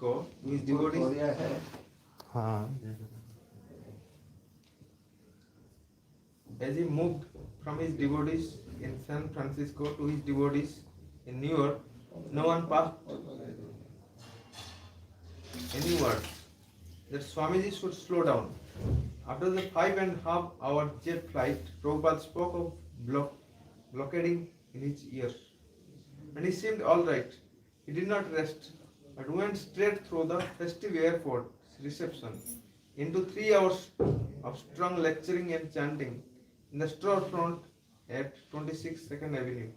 Francisco to his devotees. As he moved from his devotees in San Francisco to his devotees in New York, no one passed any word that Swamiji should slow down. After the 5.5 hour jet flight, Prabhupada spoke of blockading in his ears. And he seemed all right. He did not rest, but went straight through the festive airport reception into 3 hours of strong lecturing and chanting in the storefront at 26 2nd Avenue.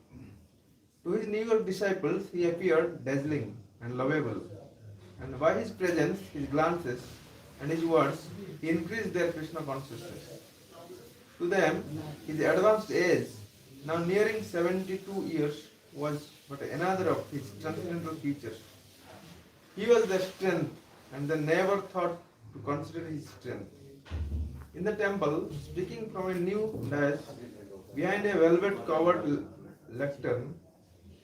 To his New York disciples, he appeared dazzling and lovable, and by his presence, his glances, and his words, he increased their Krishna consciousness. To them, his advanced age, now nearing 72 years, was but another of his transcendental features. He was their strength, and they never thought to consider his strength. In the temple, speaking from a new dais, behind a velvet-covered lectern,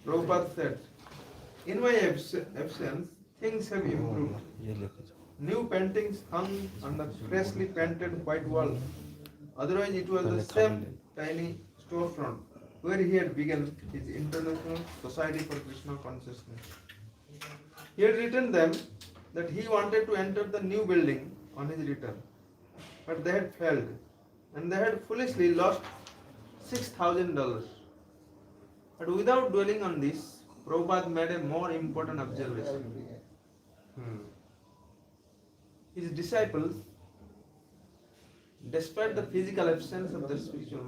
Prabhupada said, "In my absence, things have improved. New paintings hung on the freshly painted white walls. Otherwise, it was the same tiny storefront where he had begun his International Society for Krishna Consciousness. He had written them that he wanted to enter the new building on his return, but they had failed, and they had foolishly lost $6,000. But without dwelling on this, Prabhupada made a more important observation. His disciples, despite the physical absence of their spiritual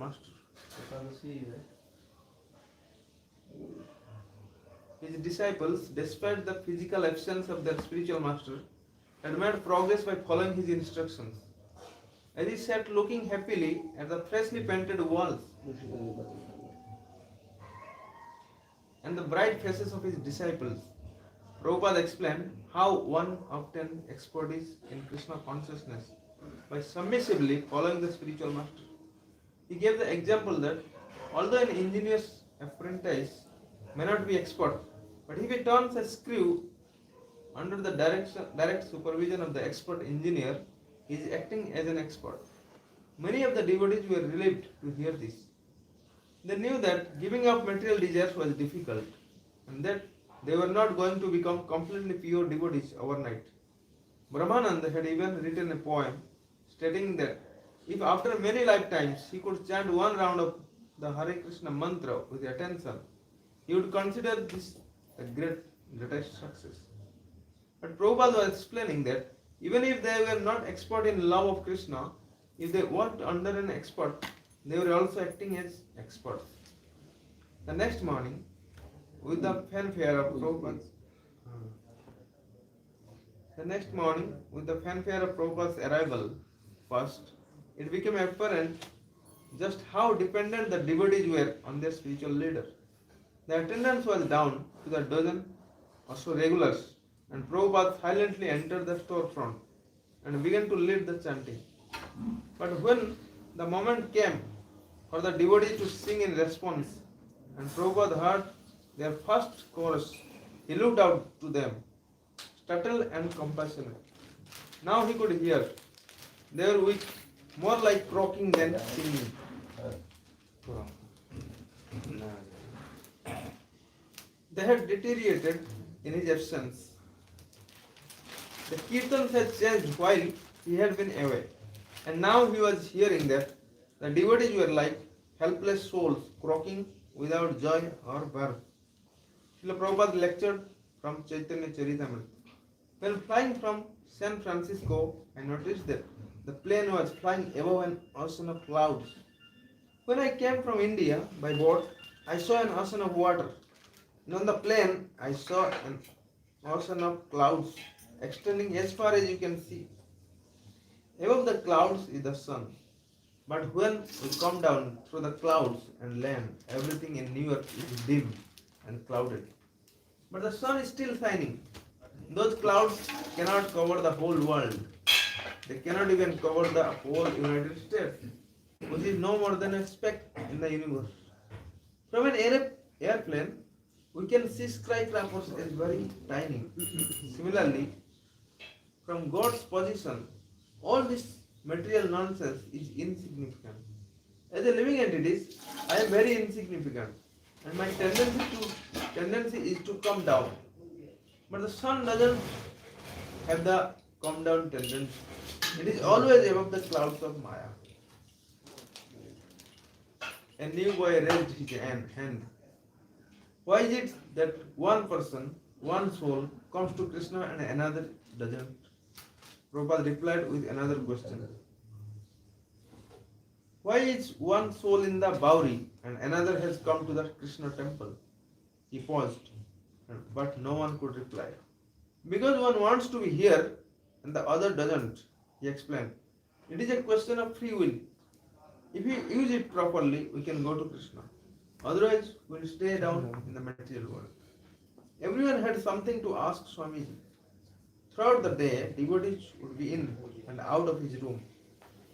master, had made progress by following his instructions. As he sat looking happily at the freshly painted walls and the bright faces of his disciples, Prabhupada explained how one obtained expertise in Krishna consciousness by submissively following the spiritual master. He gave the example that although an ingenious apprentice may not be expert, but if he turns a screw under the direct supervision of the expert engineer, he is acting as an expert. Many of the devotees were relieved to hear this. They knew that giving up material desires was difficult, and that they were not going to become completely pure devotees overnight. Brahmananda had even written a poem stating that if after many lifetimes he could chant one round of the Hare Krishna mantra with attention, he would consider this a greatest success. But Prabhupada was explaining that even if they were not expert in love of Krishna, if they worked under an expert, they were also acting as experts. The next morning, with the fanfare of Prabhupada's arrival, first, it became apparent just how dependent the devotees were on their spiritual leader. The attendance was down to the dozen or so regulars, and Prabhupada silently entered the storefront and began to lead the chanting. But when the moment came for the devotees to sing in response, and Prabhupada heard their first chorus, he looked out to them, startled and compassionate. Now he could hear. They were weak, more like croaking than singing. They had deteriorated in his absence. The kirtans had changed while he had been away, and now he was hearing that the devotees were like helpless souls croaking without joy or birth. Srila Prabhupada lectured from Chaitanya Charitamrita. When flying from San Francisco, I noticed that the plane was flying above an ocean of clouds. When I came from India by boat, I saw an ocean of water. And on the plane, I saw an ocean of clouds extending as far as you can see. Above the clouds is the sun. But when we come down through the clouds and land, everything in New York is dim and clouded. But the sun is still shining. Those clouds cannot cover the whole world. They cannot even cover the whole United States, which is no more than a speck in the universe. From an airplane, we can see skyscrapers as very tiny. Similarly, from God's position, all this material nonsense is insignificant. As a living entity, I am very insignificant, and my tendency is to come down. But the sun doesn't have the come down tendency. It is always above the clouds of Maya. A new boy raised his hand. Why is it that one person, one soul, comes to Krishna and another doesn't? Prabhupada replied with another question. Why is one soul in the Bauri and another has come to the Krishna temple? He paused, but no one could reply. Because one wants to be here and the other doesn't, he explained. It is a question of free will. If we use it properly, we can go to Krishna. Otherwise, we will stay down in the material world. Everyone had something to ask Swamiji. Throughout the day, devotees would be in and out of his room,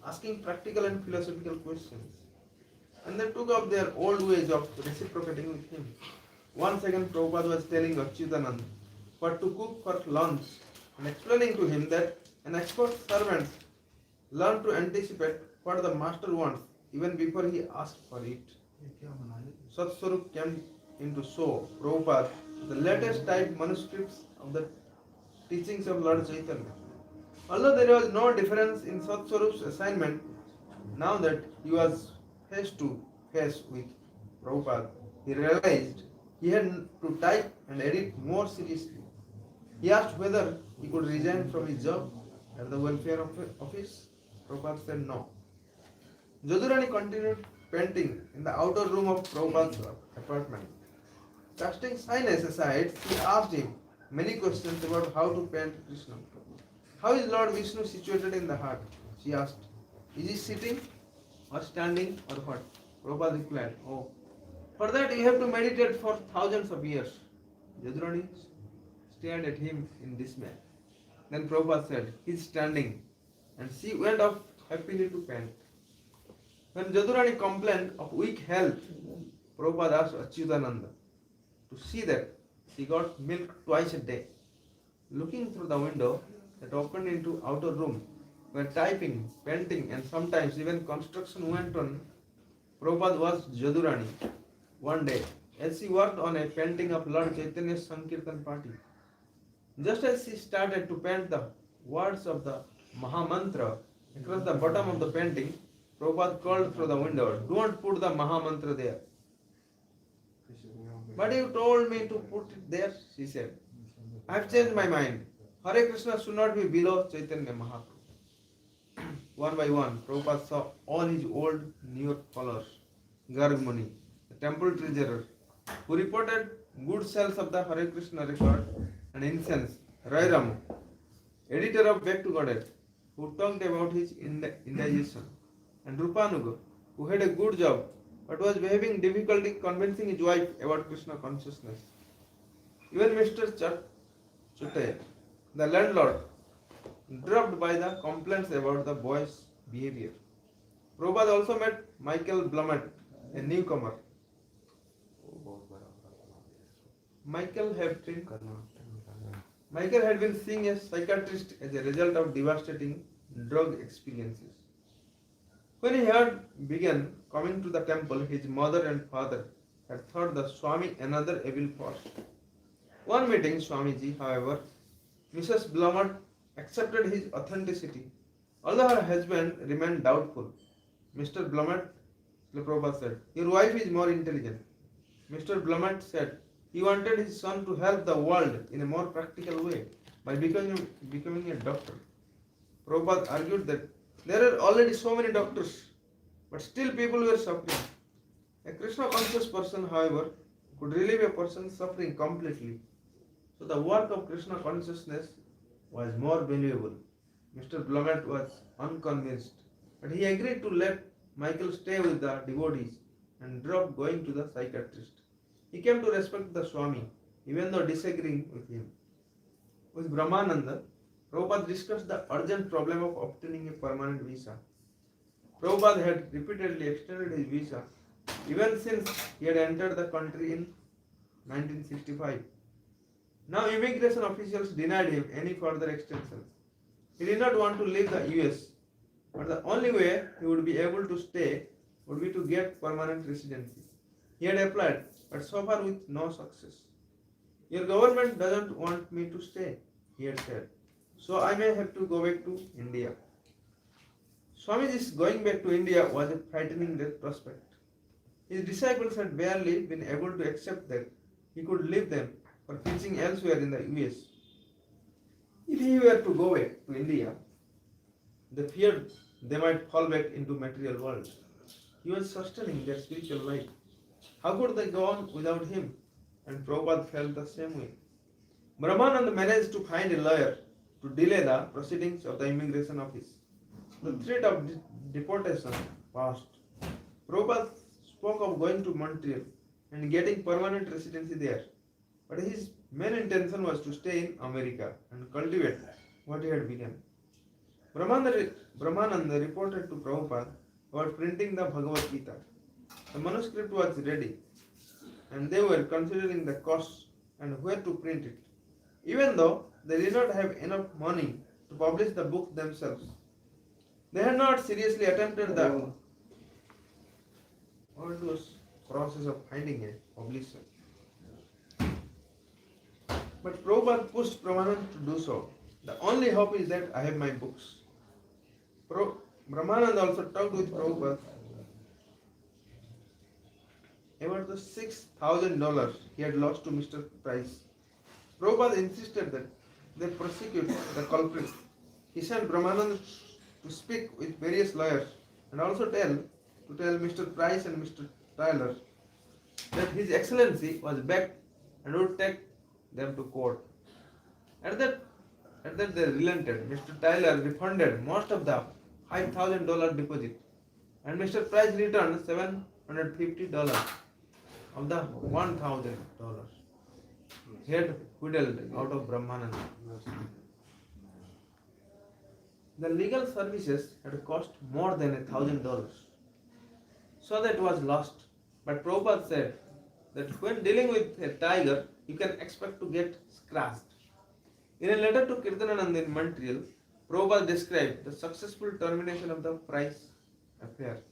asking practical and philosophical questions. And they took up their old ways of reciprocating with him. Once again, Prabhupada was telling Achyutanand what to cook for lunch and explaining to him that an expert servant learned to anticipate what the master wants even before he asked for it. Satswarup came in to show Prabhupada the latest type manuscripts of the teachings of Lord Chaitanya. Although there was no difference in Satswarup's assignment, now that he was face to face with Prabhupada, he realized he had to type and edit more seriously. He asked whether he could resign from his job at the welfare office. Prabhupada said no. Jadurani continued painting in the outer room of Prabhupada's apartment. Casting shyness aside, she asked him many questions about how to paint Krishna. How is Lord Vishnu situated in the heart? She asked. Is he sitting or standing or what? Prabhupada replied, oh, for that you have to meditate for thousands of years. Jadurani stared at him in dismay. Then Prabhupada said, he is standing, and she went off happily to paint. When Jadurani complained of weak health, Prabhupada asked Achyutananda to see that she got milk twice a day. Looking through the window that opened into outer room, where typing, painting and sometimes even construction went on, Prabhupada watched Jadurani one day as she worked on a painting of Lord Chaitanya's Sankirtan party. Just as she started to paint the words of the Mahamantra across the bottom of the painting, Prabhupada called through the window, don't put the Mahamantra there. But you told me to put it there, she said. I have changed my mind. Hare Krishna should not be below Chaitanya Mahaprabhu. One by one, Prabhupada saw all his old New York followers. Garg Muni, the temple treasurer, who reported good sales of the Hare Krishna record and incense. Rai Ramu, editor of Back to Godhead, who talked about his indigestion. And Rupanuga, who had a good job but was having difficulty convincing his wife about Krishna consciousness. Even Mr. Chute, the landlord, dropped by the complaints about the boy's behavior. Prabhupada also met Michael Blumet, a newcomer. Michael had been seeing a psychiatrist as a result of devastating drug experiences. When he had begun coming to the temple, his mother and father had thought the Swami another evil force. One meeting, Swamiji, however, Mrs. Blumet accepted his authenticity, although her husband remained doubtful. Mr. Blumet, Prabhupada said, your wife is more intelligent. Mr. Blumet said he wanted his son to help the world in a more practical way by becoming a doctor. Prabhupada argued that there are already so many doctors, but still people were suffering. A Krishna conscious person, however, could relieve a person's suffering completely. So the work of Krishna consciousness was more valuable. Mr. Blumet was unconvinced, but he agreed to let Michael stay with the devotees and dropped going to the psychiatrist. He came to respect the Swami, even though disagreeing with him. With Brahmananda, Prabhupada discussed the urgent problem of obtaining a permanent visa. Prabhupada had repeatedly extended his visa even since he had entered the country in 1965. Now immigration officials denied him any further extensions. He did not want to leave the US, but the only way he would be able to stay would be to get permanent residency. He had applied, but so far with no success. Your government doesn't want me to stay, he had said, so I may have to go back to India. Swamiji's going back to India was a frightening prospect. His disciples had barely been able to accept that he could leave them for preaching elsewhere in the US. If he were to go back to India, they feared they might fall back into material world. He was sustaining their spiritual life. How could they go on without him? And Prabhupada felt the same way. Brahmananda managed to find a lawyer to delay the proceedings of the immigration office. The threat of deportation passed. Prabhupada spoke of going to Montreal and getting permanent residency there. But his main intention was to stay in America and cultivate what he had begun. Brahmananda reported to Prabhupada about printing the Bhagavad Gita. The manuscript was ready and they were considering the costs and where to print it. Even though they did not have enough money to publish the book themselves, they had not seriously attempted the arduous process of finding a publisher. But Prabhupada pushed Brahmananda to do so. The only hope is that I have my books. Brahmananda also talked with Prabhupada about the $6,000 he had lost to Mr. Price. Prabhupada insisted that they prosecute the culprit. He sent Brahmananda to speak with various lawyers and also tell Mr. Price and Mr. Tyler that His Excellency was back and would take them to court. At that they relented. Mr. Tyler refunded most of the $5,000 deposit and Mr. Price returned $750 of the $1,000 he had wheedled out of Brahmananda. The legal services had cost more than $1,000, so that was lost. But Prabhupada said that when dealing with a tiger, you can expect to get scratched. In a letter to Kirtananand in Montreal, Prabhupada described the successful termination of the Price affair.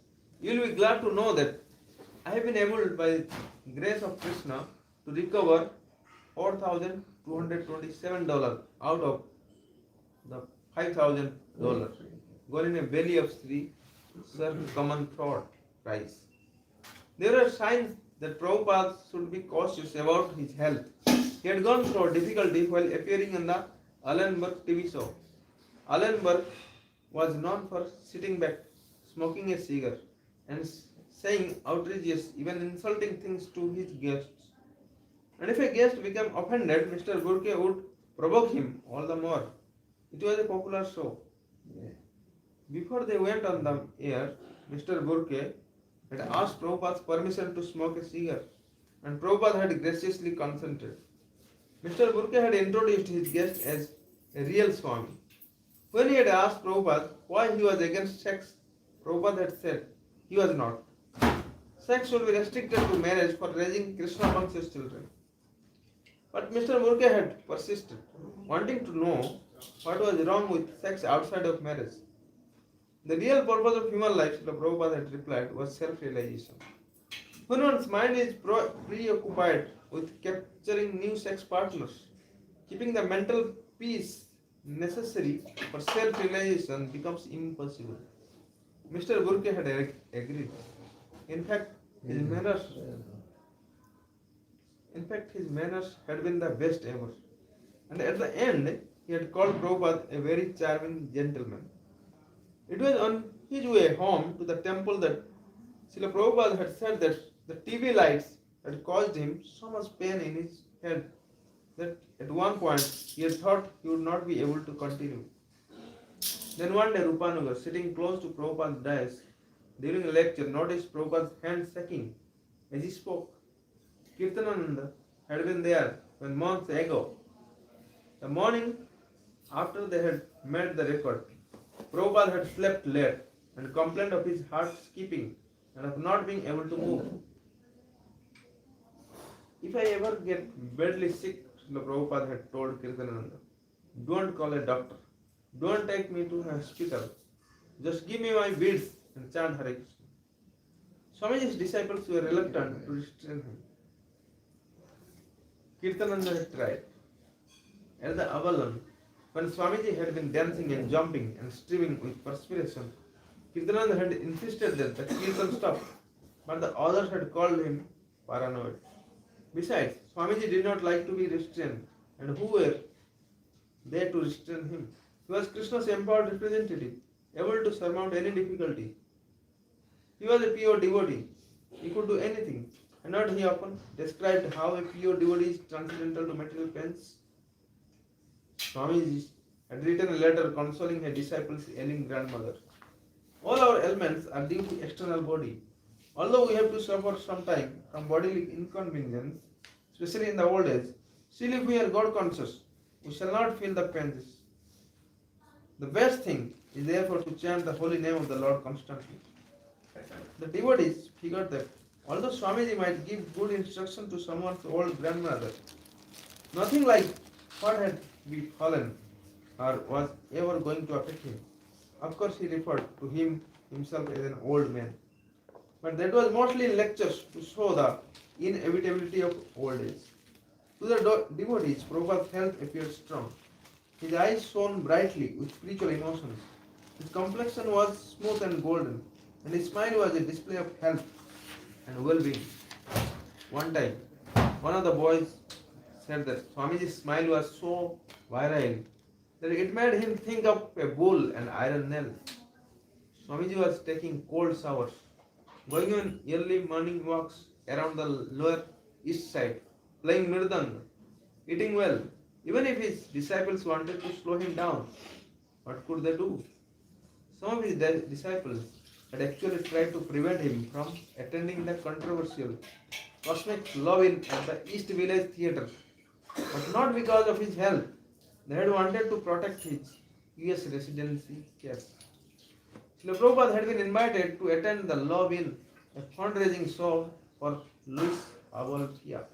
You will be glad to know that I have been able, by the grace of Krishna, to recover $4,227 out of the $5,000 gone in a belly of Sri Sir Common Fraud Price. There were signs that Prabhupada should be cautious about his health. He had gone through difficulty while appearing on the Allenberg TV show. Allenberg was known for sitting back, smoking a cigar, and saying outrageous, even insulting things to his guests. And if a guest became offended, Mr. Burke would provoke him all the more. It was a popular show. Before they went on the air, Mr. Burke had asked Prabhupada's permission to smoke a cigar, and Prabhupada had graciously consented. Mr. Burke had introduced his guest as a real Swami. When he had asked Prabhupada why he was against sex, Prabhupada had said he was not. Sex should be restricted to marriage for raising Krishna conscious children. But Mr. Burke had persisted, wanting to know what was wrong with sex outside of marriage. The real purpose of human life, Srila Prabhupada had replied, was self-realization. When one's mind is preoccupied with capturing new sex partners, keeping the mental peace necessary for self-realization becomes impossible. Mr. Burke had agreed. In fact, his manners had been the best ever. And at the end, he had called Prabhupada a very charming gentleman. It was on his way home to the temple that Srila Prabhupada had said that the TV lights had caused him so much pain in his head that at one point he had thought he would not be able to continue. Then one day Rupanuga, sitting close to Prabhupada's dais during a lecture, noticed Prabhupada's hand shaking as he spoke. Kirtanananda had been there when months ago. The morning after they had made the record, Prabhupada had slept late and complained of his heart skipping and of not being able to move. If I ever get badly sick, Srila Prabhupada had told Kirtanananda, don't call a doctor. Don't take me to hospital. Just give me my beads and chant Hare Krishna. Swamiji's disciples were reluctant to restrain him. Kirtananda had tried. At the Avalon, when Swamiji had been dancing and jumping and streaming with perspiration, Kirtananda had insisted that the kirtan stop, but the others had called him paranoid. Besides, Swamiji did not like to be restrained, and who were they to restrain him? He was Krishna's empowered representative, able to surmount any difficulty. He was a pure devotee. He could do anything. And not he often described how a pure devotee is transcendental to material pains. Swamiji had written a letter consoling her disciples' ailing grandmother. All our ailments are due to external body. Although we have to suffer sometime from bodily inconvenience, especially in the old age, still if we are God conscious, we shall not feel the pains. The best thing is therefore to chant the holy name of the Lord constantly. The devotees figured that although Swamiji might give good instruction to someone's old grandmother, nothing like what had befallen her was ever going to affect him. Of course, he referred to himself as an old man. But that was mostly in lectures to show the inevitability of old age. To the devotees, Prabhupada's health appeared strong. His eyes shone brightly with spiritual emotions. His complexion was smooth and golden, and his smile was a display of health and well-being. One time, one of the boys said that Swamiji's smile was so virile that it made him think of a bull and iron nails. Swamiji was taking cold showers, going on early morning walks around the lower east side, playing mridang, eating well. Even if his disciples wanted to slow him down, what could they do? Some of his disciples had actually tried to prevent him from attending the controversial Cosmic Love-In at the East Village Theatre, but not because of his health. They had wanted to protect his US residency case. Srila Prabhupada had been invited to attend the Love-In, a fundraising show for Louis Abolfia,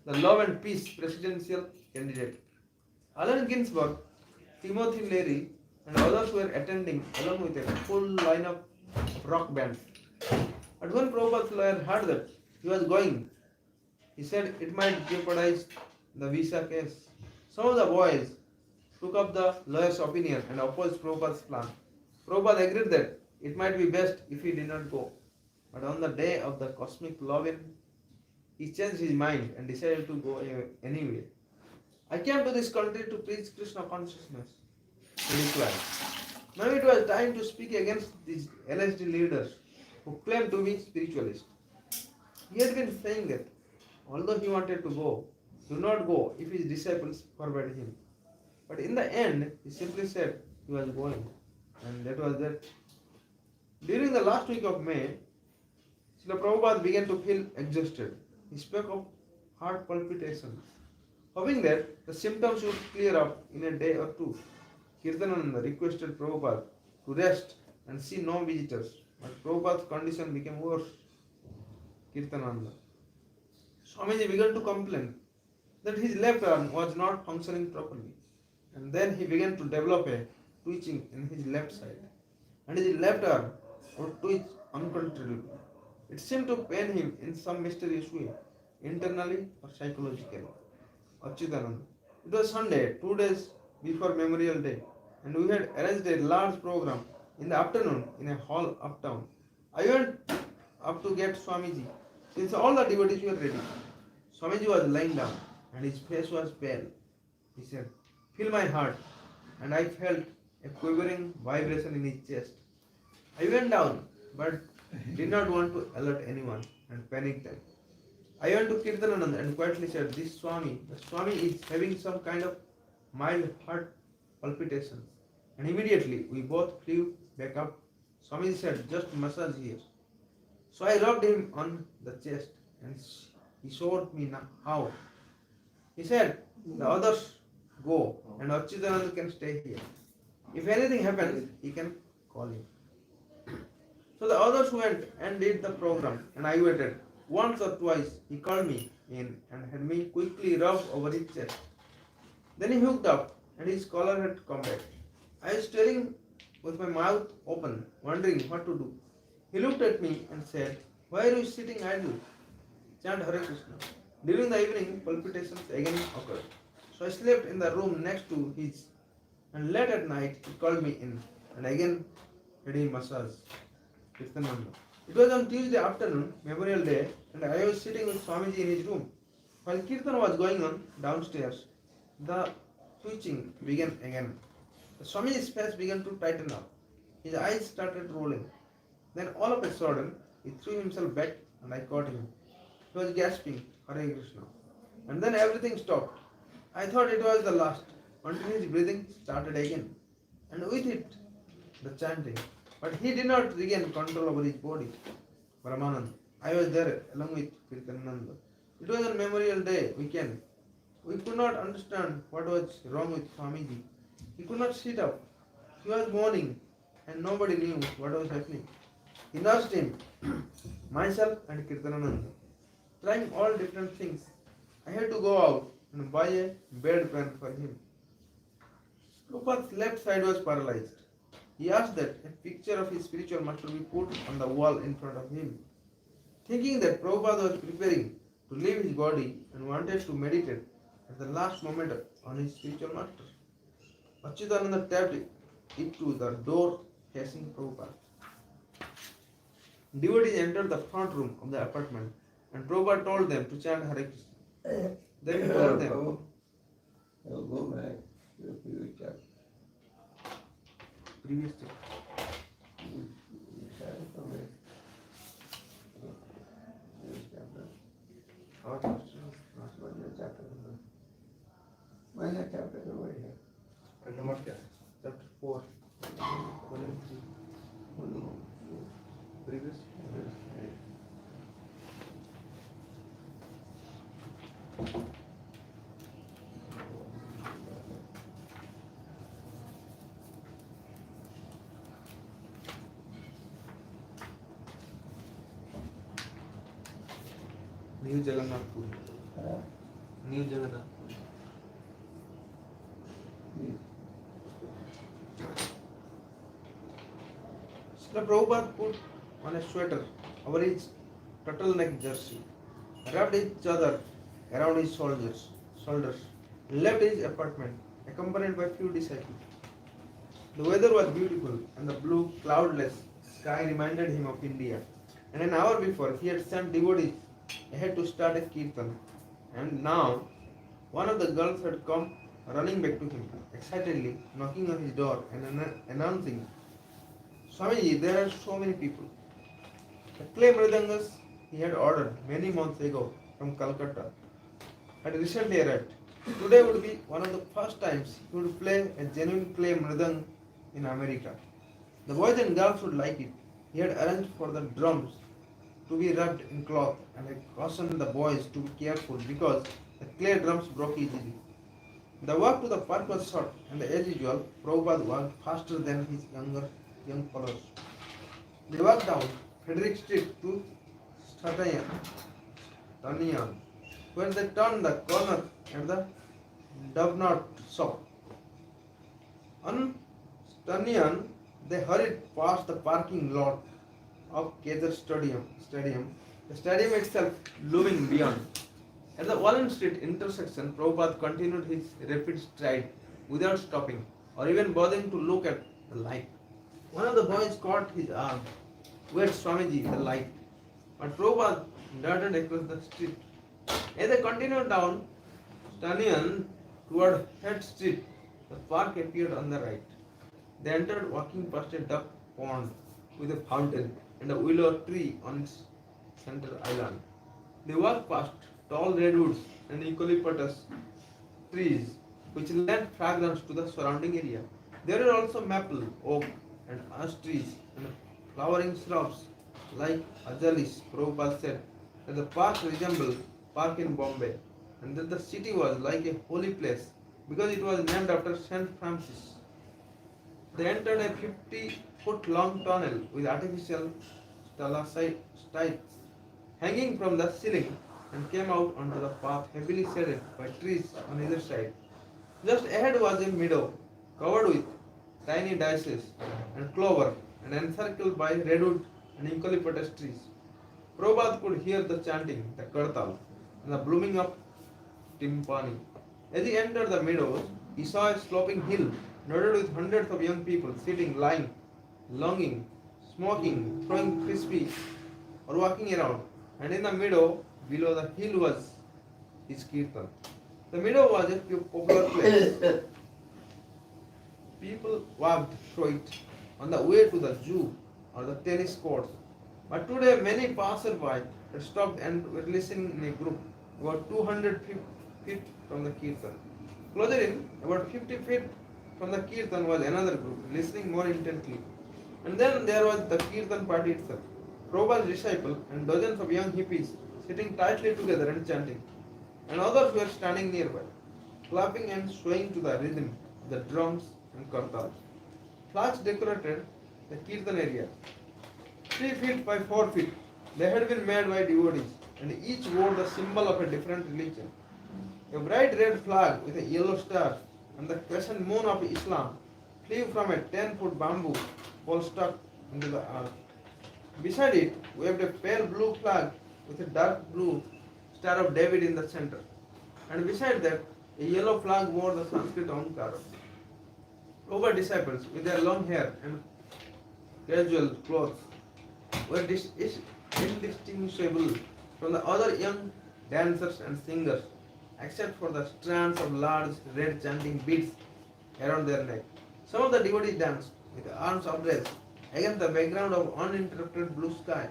the Love and Peace presidential candidate. Allen Ginsberg, Timothy Leary, and others were attending along with a full lineup of rock bands. But when Prabhupada's lawyer heard that he was going, he said it might jeopardize the visa case. Some of the boys took up the lawyer's opinion and opposed Prabhupada's plan. Prabhupada agreed that it might be best if he did not go. But on the day of the cosmic love-in, he changed his mind and decided to go anyway. I came to this country to preach Krishna consciousness, he replied. Now it was time to speak against these LSD leaders who claim to be spiritualists. He had been saying that although he wanted to go, do not go if his disciples forbade him. But in the end, he simply said he was going. And that was that. During the last week of May, Srila Prabhupada began to feel exhausted. He spoke of heart palpitations, hoping that the symptoms would clear up in a day or two. Kirtananda requested Prabhupada to rest and see no visitors, but Prabhupada's condition became worse. Kirtananda. Swamiji began to complain that his left arm was not functioning properly, and then he began to develop a twitching in his left side, and his left arm would twitch uncontrollably. It seemed to pain him in some mysterious way, internally or psychologically. Achyutananda. It was Sunday, 2 days before Memorial Day, and we had arranged a large program in the afternoon in a hall uptown. I went up to get Swamiji, since all the devotees were ready. Swamiji was lying down, and his face was pale. He said, "Feel my heart," and I felt a quivering vibration in his chest. I went down, but did not want to alert anyone and panic them. I went to Kirtananda and quietly said, the Swami is having some kind of mild heart palpitations. And immediately we both flew back up. Swami said, just massage here. So I rubbed him on the chest and he showed me how. He said, the others go and Achyutananda can stay here. If anything happens, he can call him. So the others went and did the program and I waited. Once or twice he called me in and had me quickly rub over his chest. Then he hooked up and his collar had come back. I was staring with my mouth open, wondering what to do. He looked at me and said, "Why are you sitting idle? Chant Hare Krishna." During the evening, palpitations again occurred. So I slept in the room next to his, and late at night he called me in, and again had a massage. Kirtananda. It was on Tuesday afternoon, Memorial Day, and I was sitting with Swamiji in his room. While Kirtan was going on downstairs, the twitching began again. The Swamiji's face began to tighten up. His eyes started rolling. Then all of a sudden, he threw himself back and I caught him. He was gasping, Hare Krishna. And then everything stopped. I thought it was the last, until his breathing started again. And with it, the chanting. But he did not regain control over his body. Brahmanand. I was there along with Kirtananda. It was on Memorial Day weekend. We could not understand what was wrong with Swamiji. He could not sit up. He was moaning, and nobody knew what was happening. He nursed him, myself and Kirtananda, trying all different things. I had to go out and buy a bedpan for him. Prabhupada's left side was paralyzed. He asked that a picture of his spiritual master be put on the wall in front of him. Thinking that Prabhupada was preparing to leave his body and wanted to meditate at the last moment on his spiritual master, Achyutananda tapped it to the door facing Prabhupada. Devotees entered the front room of the apartment and Prabhupada told them to chant Hare Krishna. Then he told them, Go back to the previous chapter. previous chapter. Our chapter. Why is that chapter over here? Number क्या है? Chapter 4. 1 and 3. Previous. New Jagannath Puri. New Jagannath Puri. Srila Prabhupada put on a sweater over his turtleneck jersey, wrapped each other around his shoulders, and left his apartment, accompanied by few disciples. The weather was beautiful, and the blue, cloudless sky reminded him of India. And an hour before, he had sent devotees ahead to start a kirtan. And now, one of the girls had come running back to him, excitedly knocking on his door and announcing, "Swamiji, there are so many people." The clay mridangas he had ordered many months ago from Calcutta had recently arrived. Today would be one of the first times he would play a genuine clay mridang in America. The boys and girls would like it. He had arranged for the drums to be wrapped in cloth and had cautioned the boys to be careful because the clay drums broke easily. The walk to the park was short, and as usual, Prabhupada walked faster than his young followers. They walked down Frederick Street to Stanian, where they turned the corner at the Dovenot shop. On Stanian, they hurried past the parking lot of Kaiser Stadium, the stadium itself looming beyond. At the Wallen Street intersection, Prabhupada continued his rapid stride without stopping or even bothering to look at the light. One of the boys caught his arm. "Wait, Swamiji, the light." But Prabhupada darted across the street. As they continued down Stanian toward Head Street, the park appeared on the right. They entered walking past a duck pond with a fountain and a willow tree on its center island. They walked past tall redwoods and eucalyptus trees which lent fragrance to the surrounding area. There were also maple, oak, and ash trees and flowering shrubs like azalis. Prabhupada said that the park resembled park in Bombay and that the city was like a holy place because it was named after Saint Francis. They entered a 50-foot long tunnel with artificial stalactites hanging from the ceiling and came out onto the path heavily shaded by trees on either side. Just ahead was a meadow covered with tiny daisies and clover and encircled by redwood and eucalyptus trees. Prabhupada could hear the chanting, the kartal, and the blooming of timpani. As he entered the meadows, he saw a sloping hill dotted with hundreds of young people sitting, lying, longing, smoking, throwing frisbee, or walking around. And in the meadow, below the hill was his kirtan. The meadow was a popular place. People walked through it on the way to the zoo or the tennis courts. But today, many passersby had stopped and were listening in a group about 200 feet from the kirtan. Closer in, about 50 feet from the kirtan was another group, listening more intently. And then there was the kirtan party itself. Prabhupada's disciple and dozens of young hippies sitting tightly together and chanting. And others were standing nearby, clapping and swaying to the rhythm of the drums and kartals. Flags decorated the kirtan area. 3 feet by 4 feet, they had been made by devotees, and each wore the symbol of a different religion. A bright red flag with a yellow star and the crescent moon of Islam flew from a 10-foot bamboo pole stuck into the earth. Beside it waved a pale blue flag with a dark blue Star of David in the center. And beside that, a yellow flag wore the Sanskrit Omkara. Over disciples with their long hair and casual clothes were indistinguishable from the other young dancers and singers, except for the strands of large red chanting beads around their neck. Some of the devotees danced with their arms upraised against the background of uninterrupted blue sky.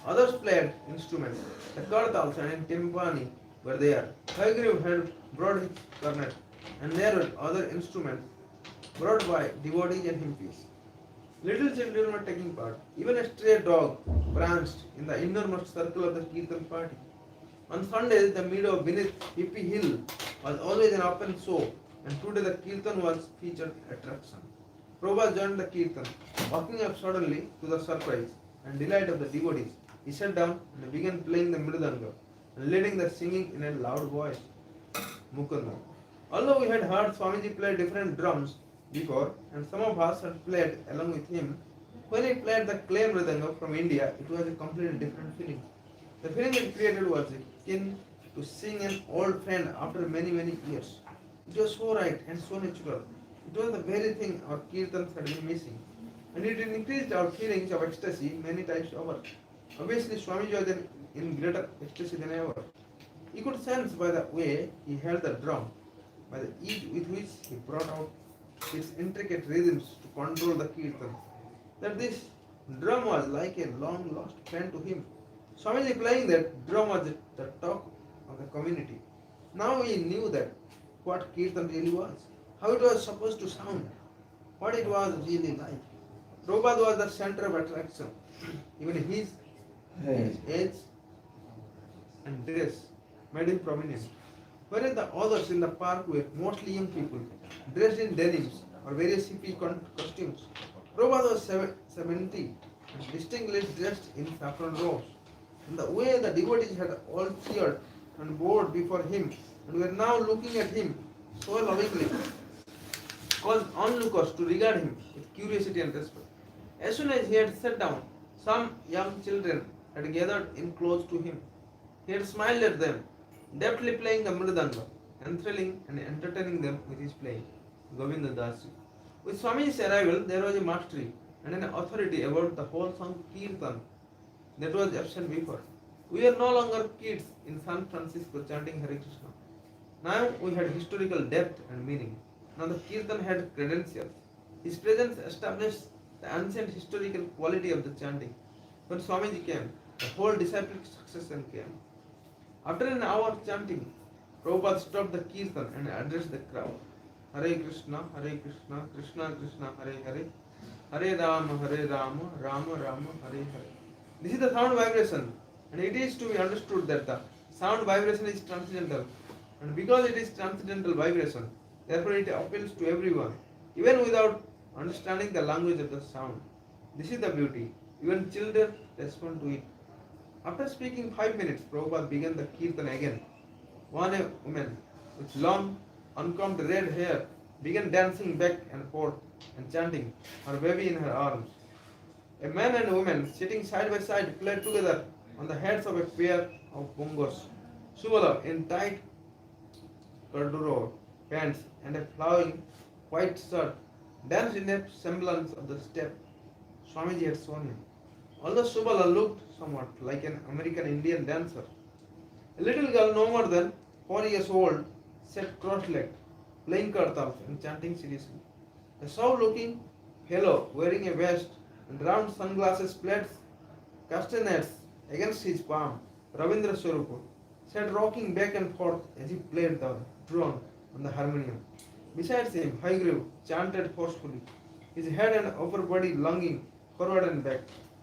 Others played instruments. The kartals and timpani were there. Hagriv had brought his cornet, and there were other instruments brought by devotees and hippies. Little children were taking part. Even a stray dog pranced in the innermost circle of the kirtan party. On Sundays, the meadow beneath Hippie Hill was always an open show, and today the kirtan was featured attraction. Prabhupada joined the kirtan, walking up suddenly to the surprise and delight of the devotees. He sat down and began playing the mridanga and leading the singing in a loud voice. Mukunda. Although we had heard Swamiji play different drums before, and some of us had played along with him, when he played the clay mridanga from India, it was a completely different feeling. The feeling it created was akin to seeing an old friend after many, many years. It was so right and so natural. It was the very thing our kirtans had been missing. And it increased our feelings of ecstasy many times over. Obviously, Swamiji was in greater ecstasy than ever. He could sense by the way he held the drum, by the ease with which he brought out its intricate rhythms to control the kirtan, that this drum was like a long lost friend to him. Swamiji playing that drum was the talk of the community. Now he knew that what kirtan really was, how it was supposed to sound, what it was really like. Prabhupada was the center of attraction. Even his age and dress made him prominent. Whereas the others in the park were mostly young people, dressed in denims or various hippie costumes. Prabhupada was 70 and distinctly dressed in saffron robes. And the way the devotees had all cheered and bowed before him and were now looking at him so lovingly caused onlookers to regard him with curiosity and respect. As soon as he had sat down, some young children had gathered in close to him. He had smiled at them, deftly playing the mridanga, enthralling and entertaining them with his playing. Govind Dasi. With Swamiji's arrival, there was a mastery and an authority about the whole song Kirtan that was absent before. We were no longer kids in San Francisco chanting Hare Krishna. Now we had historical depth and meaning. Now the Kirtan had credentials. His presence established the ancient historical quality of the chanting. When Swamiji came, the whole disciplic succession came. After an hour of chanting, Prabhupada stopped the Kirtan and addressed the crowd. Hare Krishna, Krishna Krishna, Hare Hare, Hare Rama, Rama Rama, Hare Hare. This is the sound vibration, and it is to be understood that the sound vibration is transcendental, and because it is transcendental vibration, therefore it appeals to everyone, even without understanding the language of the sound. This is the beauty. Even children respond to it. After speaking 5 minutes, Prabhupada began the Kirtan again. One woman with long, uncombed red hair began dancing back and forth and chanting, her baby in her arms. A man and woman sitting side by side played together on the heads of a pair of bongos. Subala in tight corduroy pants and a flowing white shirt danced in a semblance of the step Swamiji had shown him. Although Subala looked somewhat like an American Indian dancer, a little girl no more than 4 years old sat cross-legged, playing kartals and chanting seriously. A soft-looking fellow wearing a vest and round sunglasses played castanets against his palm. Ravindra Swarupu sat rocking back and forth as he played the drone on the harmonium. Besides him, Haigrev chanted forcefully, his head and upper body lunging forward and back,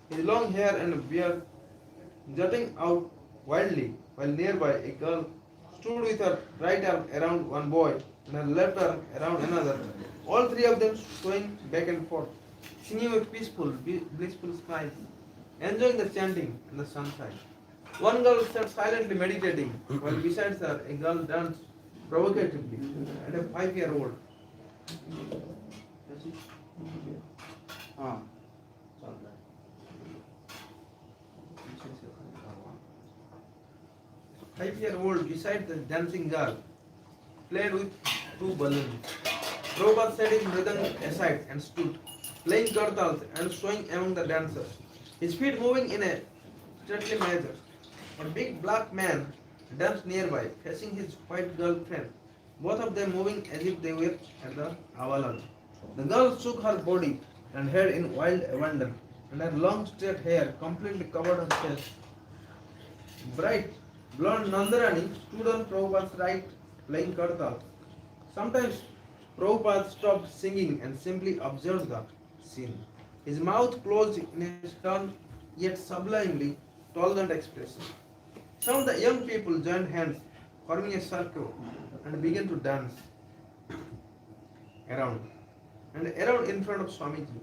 his long hair and beard jutting out wildly, while nearby a girl stood with her right arm around one boy and her left arm around another, all three of them swaying back and forth, singing with peaceful, blissful smiles, enjoying the chanting and the sunshine. One girl sat silently meditating, while beside her a girl danced provocatively, and a 5-year-old. हाँ चल रहा है 5-year-old beside the dancing girl played with two balloons. Prabhupada set his mridang aside and stood, playing kartals and swaying among the dancers, his feet moving in a stately measure. A big black man danced nearby, facing his white girlfriend, both of them moving as if they were at the avalanche. The girl shook her body and head in wild abandon, and her long straight hair completely covered her face. Bright blonde Nandarani stood on Prabhupada's right, playing kartal. Sometimes Prabhupada stopped singing and simply observed the scene, his mouth closed in a stern yet sublimely tolerant expression. Some of the young people joined hands, forming a circle, and began to dance around in front of Swamiji.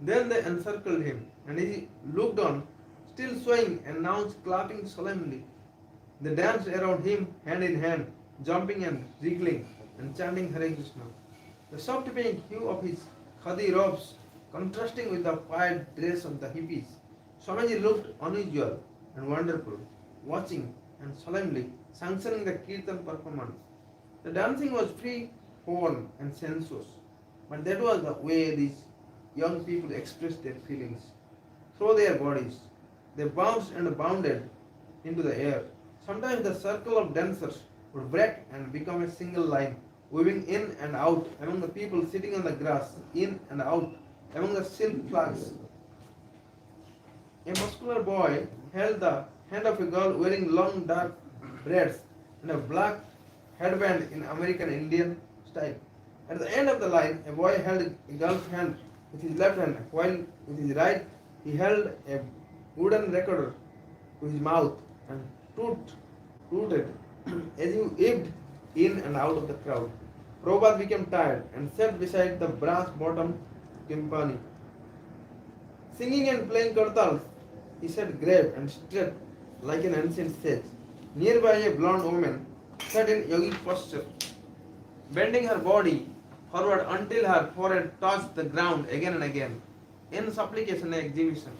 Then they encircled him, and he looked on, still swaying and now clapping solemnly. They danced around him hand in hand, jumping and wriggling and chanting Hare Krishna. The soft pink hue of his khadi robes contrasting with the white dress of the hippies, Swamiji looked unusual and wonderful, watching and solemnly sanctioning the kirtan performance. The dancing was free, form and sensuous, but that was the way these young people expressed their feelings. Through their bodies, they bounced and bounded into the air. Sometimes the circle of dancers would break and become a single line, weaving in and out among the people sitting on the grass, in and out among the silk flags. A muscular boy held the hand of a girl wearing long dark braids and a black headband in American Indian style. At the end of the line, a boy held a girl's hand with his left hand, while with his right he held a wooden recorder to his mouth and tooted as he ebbed in and out of the crowd. Prabhupada became tired and sat beside the brass-bottomed timpani. Singing and playing kartals, he sat grave and straight like an ancient sage. Nearby a blonde woman sat in yogic posture, bending her body forward until her forehead touched the ground again and again, in supplication and exhibition.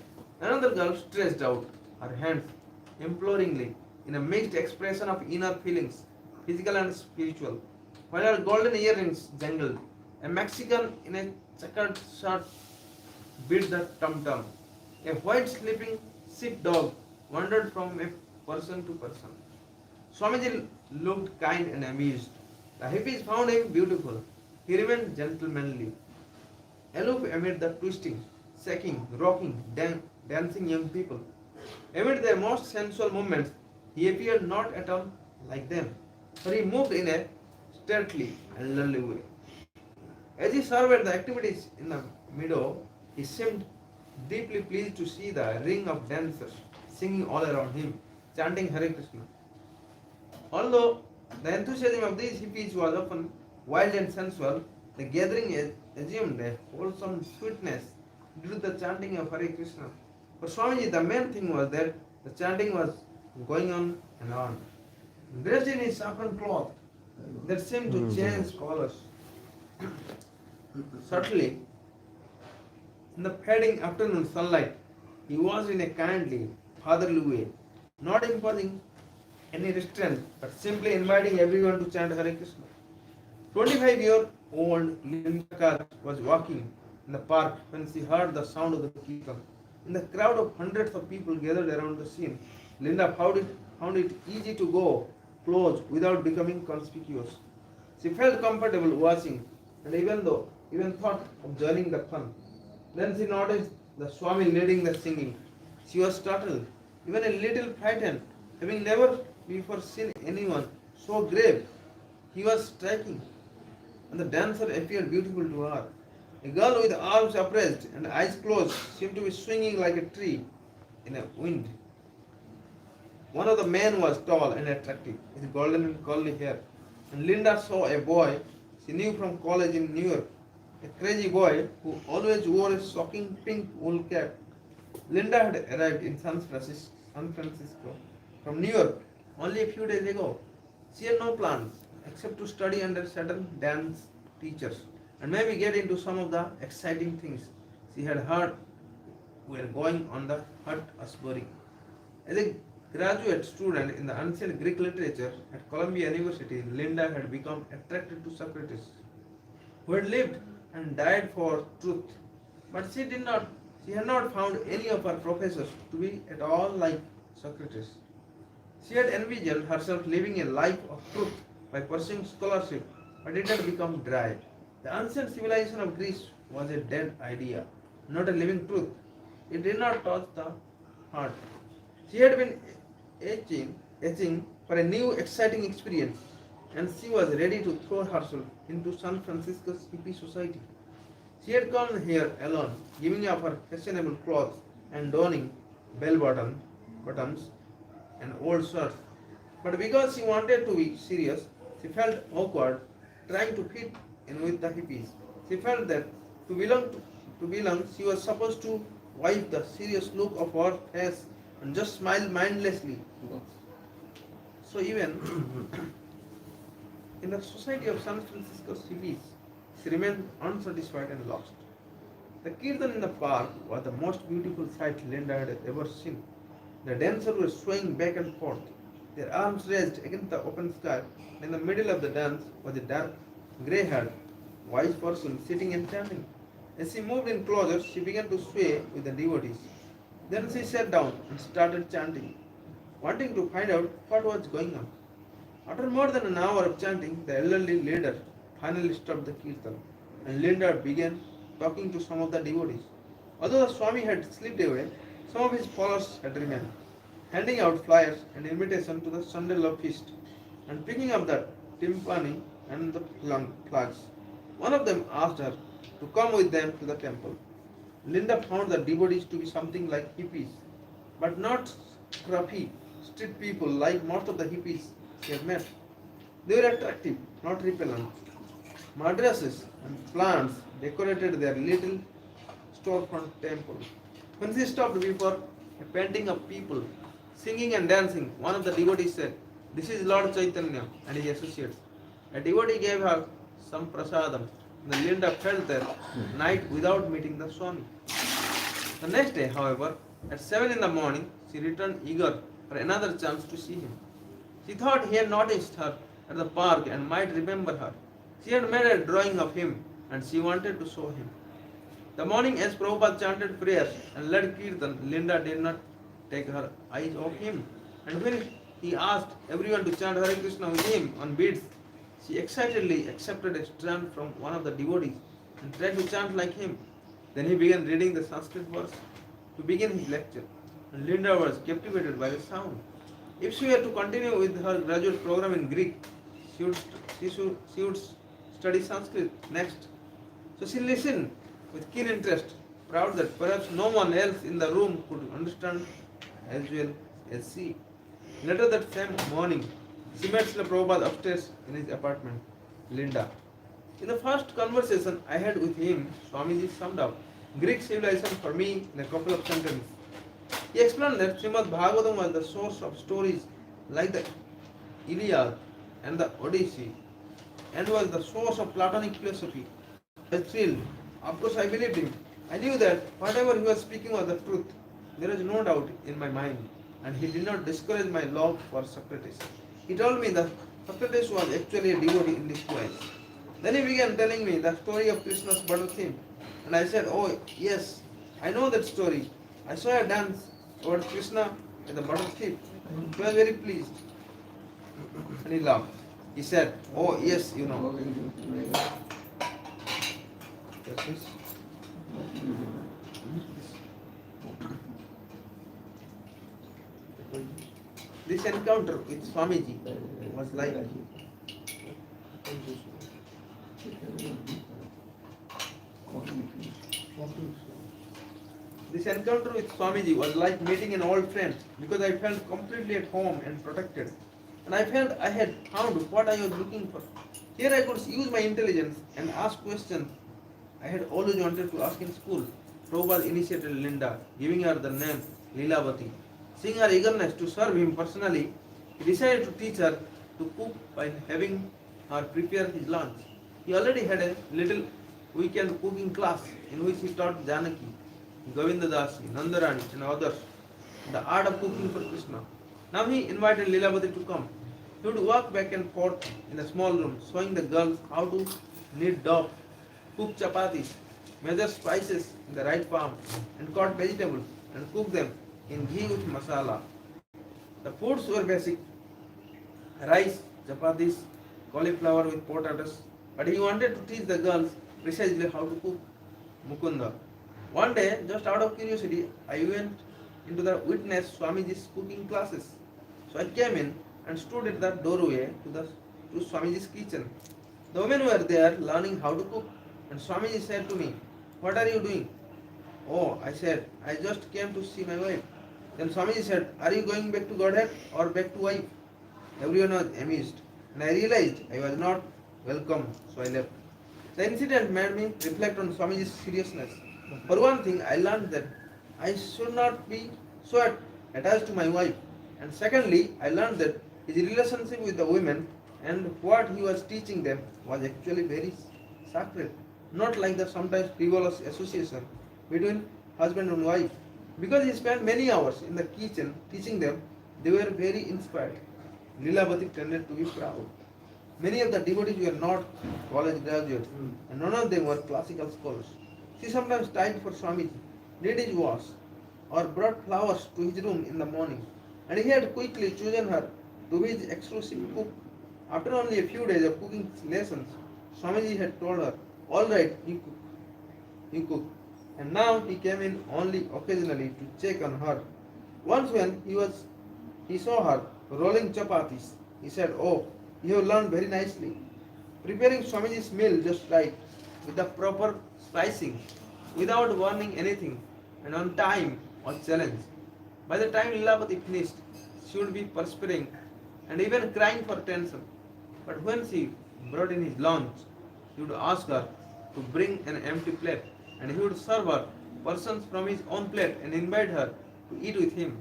Another girl stretched out her hands imploringly in a mixed expression of inner feelings, physical and spiritual, while her golden earrings jangled. A Mexican in a checkered shirt beat the tum-tum. A white sleeping sheepdog wandered from a person to person. Swamiji looked kind and amused. The hippies found him beautiful. He remained gentlemanly, aloof amid the twisting, shaking, rocking, dancing young people. Amid their most sensual movements, he appeared not at all like them, for he moved in a stately and lovely way. As he surveyed the activities in the meadow, he seemed deeply pleased to see the ring of dancers singing all around him, chanting Hare Krishna. Although the enthusiasm of these hippies was often wild and sensual, the gathering assumed a wholesome sweetness due to the chanting of Hare Krishna. For Swamiji, the main thing was that the chanting was going on and on. Dressed in his saffron cloth that seemed to change colors subtly In the fading afternoon sunlight, he was in a kindly, fatherly way, not imposing any restraint, but simply inviting everyone to chant Hare Krishna. 25-year-old Linda Kath was walking in the park when she heard the sound of the kirtan. In the crowd of hundreds of people gathered around the scene, Linda found it easy to go close without becoming conspicuous. She felt comfortable watching and even thought of joining the fun. Then she noticed the Swami leading the singing. She was startled, even a little frightened, having never before seen anyone so grave. He was striking, and the dancer appeared beautiful to her. A girl with arms upraised and eyes closed seemed to be swinging like a tree in a wind. One of the men was tall and attractive, with golden and curly hair, and Linda saw a boy she knew from college in New York, a crazy boy who always wore a shocking pink wool cap. Linda had arrived in San Francisco from New York only a few days ago. She had no plans except to study under certain dance teachers and maybe get into some of the exciting things she had heard were going on the Hut Asbury. As a graduate student in the ancient Greek literature at Columbia University, Linda had become attracted to Socrates, who had lived and died for truth. But she had not found any of her professors to be at all like Socrates. She had envisioned herself living a life of truth by pursuing scholarship, but it had become dry. The ancient civilization of Greece was a dead idea, not a living truth. It did not touch the heart. She had been itching for a new exciting experience, and she was ready to throw herself into San Francisco's hippie society. She had come here alone, giving up her fashionable clothes and donning buttons and old shirts. But because she wanted to be serious, she felt awkward trying to fit in with the hippies. She felt that to belong, she was supposed to wipe the serious look of her face and just smile mindlessly. So even in the society of San Francisco hippies, she remained unsatisfied and lost. The kirtan in the park was the most beautiful sight Linda had ever seen. The dancers were swaying back and forth, their arms raised against the open sky. In the middle of the dance was a dark, grey-haired, wise person sitting and chanting. As she moved in closer, she began to sway with the devotees. Then she sat down and started chanting, wanting to find out what was going on. After more than an hour of chanting, the elderly leader finally stopped the kirtan, and Linda began talking to some of the devotees. Although the Swami had slipped away, some of his followers had remained, handing out flyers and invitation to the Sunday love feast, and picking up the timpani and the flags. One of them asked her to come with them to the temple. Linda found the devotees to be something like hippies, but not scruffy street people like most of the hippies she had met. They were attractive, not repellent. Madrasas and plants decorated their little storefront temple. When she stopped before a painting of people singing and dancing, one of the devotees said, "This is Lord Chaitanya and his associates." A devotee gave her some prasadam. And Linda felt that night without meeting the Swami. The next day, however, at 7 in the morning, she returned eager for another chance to see him. She thought he had noticed her at the park and might remember her. She had made a drawing of him and she wanted to show him. The morning, as Prabhupada chanted prayers and led Kirtan, Linda did not take her eyes off him. And when he asked everyone to chant Hare Krishna with him on beads, she excitedly accepted a strand from one of the devotees and tried to chant like him. Then he began reading the Sanskrit verse to begin his lecture, and Linda was captivated by the sound. If she were to continue with her graduate program in Greek, she would study Sanskrit next. So she listened with keen interest, proud that perhaps no one else in the room could understand as well as she. Later that same morning, she met Srila Prabhupada upstairs in his apartment. Linda. In the first conversation I had with him, Swamiji summed up Greek civilization for me in a couple of sentences. He explained that Srimad Bhagavatam was the source of stories like the Iliad and the Odyssey, and was the source of Platonic philosophy. I was thrilled. Of course, I believed him. I knew that whatever he was speaking was the truth. There was no doubt in my mind, and he did not discourage my love for Socrates. He told me that Socrates was actually a devotee in disguise. Then he began telling me the story of Krishna's butter theme, and I said, "Oh, yes, I know that story. I saw a dance about Krishna at the butter thief." He was very pleased, and he laughed. He said, "Oh, yes, you know." Govind used to make Yes, yes. This encounter with Swamiji was like This encounter with Swamiji was like meeting an old friend because I felt completely at home and protected. And I felt I had found what I was looking for. Here I could use my intelligence and ask questions I had always wanted to ask in school. Prabhupada initiated Linda, giving her the name Leelavati. Seeing her eagerness to serve him personally, he decided to teach her to cook by having her prepare his lunch. He already had a little weekend cooking class in which he taught Janaki, Govind, Nandarani, and others the art of cooking for Krishna. Now he invited Leelavati to come. He would walk back and forth in the small room, showing the girls how to knead dough, cook chapatis, measure spices in the right palm, and cut vegetables and cook them in ghee with masala. The foods were basic: rice, chapatis, cauliflower with potatoes, but he wanted to teach the girls precisely how to cook. Mukunda. One day, just out of curiosity, I went into the witness Swamiji's cooking classes. So I came in and stood at the doorway to Swamiji's kitchen. The women were there learning how to cook, and Swamiji said to me, "What are you doing?" "Oh," I said, "I just came to see my wife." Then Swamiji said, "Are you going back to Godhead or back to wife?" Everyone was amazed, and I realized I was not welcome, so I left. The incident made me reflect on Swamiji's seriousness. For one thing, I learned that I should not be so attached to my wife. And secondly, I learned that his relationship with the women and what he was teaching them was actually very sacred, not like the sometimes frivolous association between husband and wife. Because he spent many hours in the kitchen teaching them, they were very inspired. Leelavati tended to be proud. Many of the devotees were not college graduates, and none of them were classical scholars. She sometimes typed for Swamiji, did his wash, or brought flowers to his room in the morning, and he had quickly chosen her to be his exclusive cook. After only a few days of cooking lessons, Swamiji had told her, "All right, you cook." And now he came in only occasionally to check on her. Once when he saw her rolling chapatis, he said, "Oh, you have learned very nicely." Preparing Swamiji's meal just right, with the proper spicing, without warning anything, and on time was challenge. By the time Leelavati finished, she would be perspiring and even crying for tension. But when she brought in his lunch, he would ask her to bring an empty plate, and he would serve her portions from his own plate and invite her to eat with him.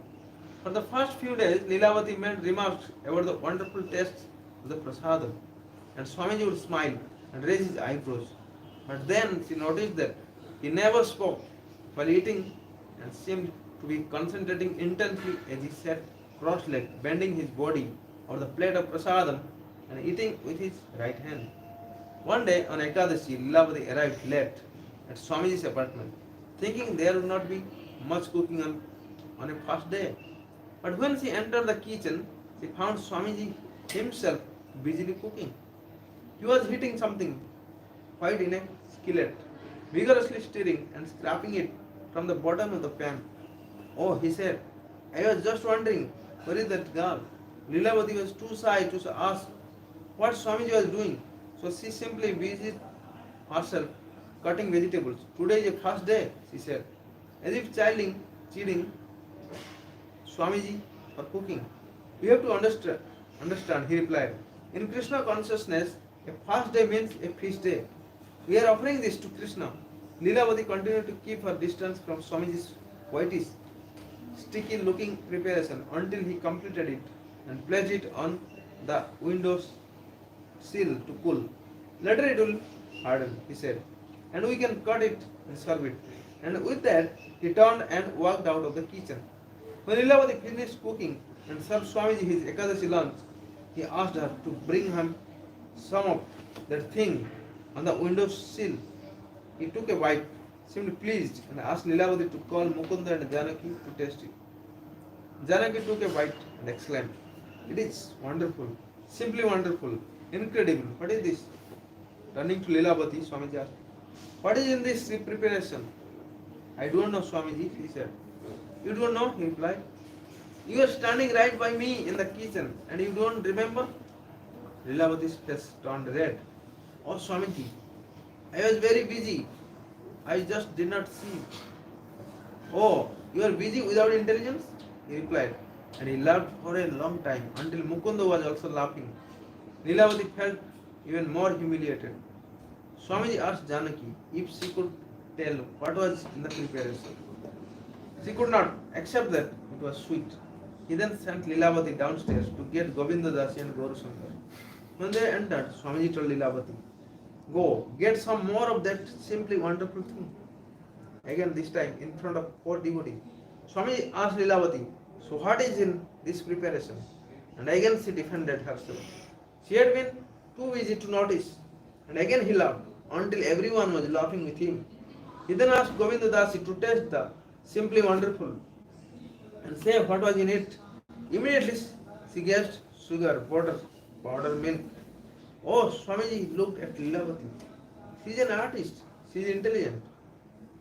For the first few days, Leelavati made remarks about the wonderful taste of the prasadam, and Swamiji would smile and raise his eyebrows. But then she noticed that he never spoke while eating and seemed to be concentrating intensely as he sat cross-legged, bending his body over the plate of prasadam and eating with his right hand. One day on Ekadashi, Leelavati arrived late at Swamiji's apartment, thinking there would not be much cooking on a first day. But when she entered the kitchen, she found Swamiji himself busily cooking. He was heating something white in a skillet, vigorously stirring and scraping it from the bottom of the pan. "Oh," he said, "I was just wondering, where is that girl?" Leelavati was too shy to ask what Swamiji was doing, so she simply busied herself cutting vegetables. "Today is a first day," she said, as if cheating Swamiji for cooking. "You have to understand," he replied. "In Krishna consciousness, a fast day means a feast day. We are offering this to Krishna." Leelavati continued to keep her distance from Swamiji's whitish, sticky looking preparation until he completed it and placed it on the window sill to cool. "Later it will harden," he said, "and we can cut it and serve it." And with that, he turned and walked out of the kitchen. When Lilavati finished cooking and served Swamiji his Ekadashi lunch, he asked her to bring him some of that thing on the window sill. He took a bite, seemed pleased, and asked Lilavati to call Mukunda and Janaki to taste it. Janaki took a bite and exclaimed, "It is wonderful, simply wonderful, incredible. What is this?" Turning to Lilavati, Swamiji asked, "What is in this preparation?" "I don't know, Swamiji," she said. "You don't know?" he replied. "You are standing right by me in the kitchen and you don't remember?" Lilavati's face turned red. "Oh, Swamiji, I was very busy. I just did not see." "Oh, you are busy without intelligence?" he replied. And he laughed for a long time until Mukunda was also laughing. Lilavati felt even more humiliated. Swamiji asked Janaki if she could tell what was in the preparation. She could not, except that it was sweet. He then sent Lilavati downstairs to get Govinda Dasi and Gaurashankar. When they entered, Swamiji told Lilavati, "Go, get some more of that simply wonderful thing." Again, this time in front of 4 devotees. Swamiji asked Lilavati, "So what is in this preparation?" And again she defended herself. She had been too busy to notice. And again he laughed until everyone was laughing with him. He then asked Govinda Dasi to taste the simply wonderful and say what was in it. Immediately she guessed sugar, butter, powdered milk. Oh, Swamiji looked at Lilavati. She is an artist. She is intelligent.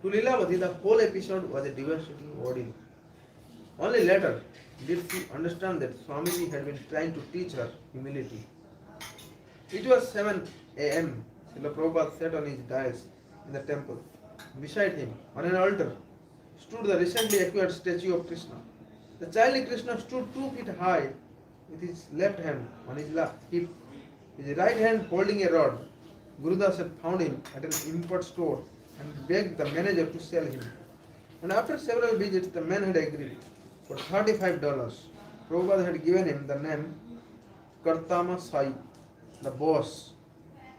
To Lilavati, the whole episode was a devastating ordeal. Only later did she understand that Swamiji had been trying to teach her humility. It was 7 a.m. Srila Prabhupada sat on his dais in the temple. Beside him, on an altar, stood the recently acquired statue of Krishna. The childly Krishna stood 2 feet high with his left hand on his hip, his right hand holding a rod. Gurudas had found him at an import store and begged the manager to sell him. And after several visits, the man had agreed. For $35, Prabhupada had given him the name Kartama Sai, the boss.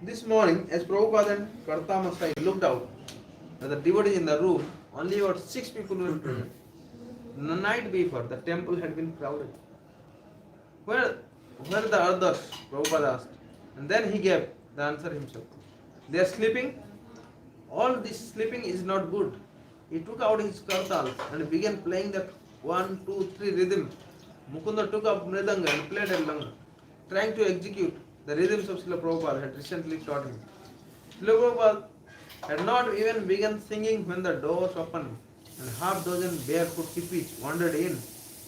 This morning, as Prabhupada and Kartama Sai looked out at the devotees in the room, only about 6 people were present. The night before, the temple had been crowded. Where are the others? Prabhupada asked. And then he gave the answer himself. They are sleeping. All this sleeping is not good. He took out his kartal and began playing the 1, 2, 3 rhythm. Mukunda took up mridanga and played along, trying to execute the rhythms of Srila Prabhupada had recently taught him. Srila Prabhupada had not even begun singing when the doors opened and half-dozen barefoot hippies wandered in,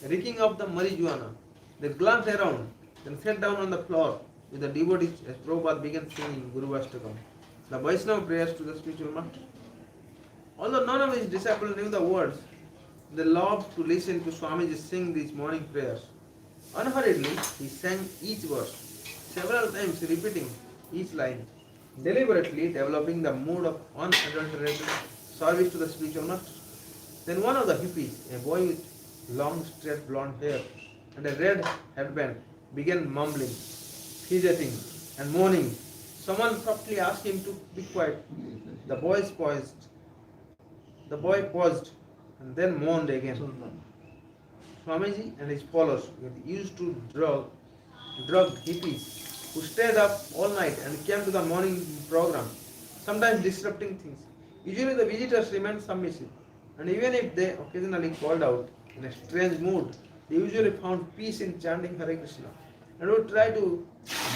reeking of the marijuana. They glanced around, then sat down on the floor with the devotees as Prabhupada began singing Guru Vastakam, the Vaishnava prayers to the spiritual master. Although none of his disciples knew the words, they loved to listen to Swamiji sing these morning prayers. Unhurriedly, he sang each verse, several times repeating each line, deliberately developing the mood of unadulterated service to the spiritual master. Then one of the hippies, a boy with long straight blonde hair and a red headband, began mumbling, fidgeting and moaning. Someone softly asked him to be quiet. The boy paused and then moaned again. Swamiji and his followers were used to drugged hippies who stayed up all night and came to the morning program, sometimes disrupting things. Usually the visitors remained submissive, and even if they occasionally called out in a strange mood, they usually found peace in chanting Hare Krishna and would try to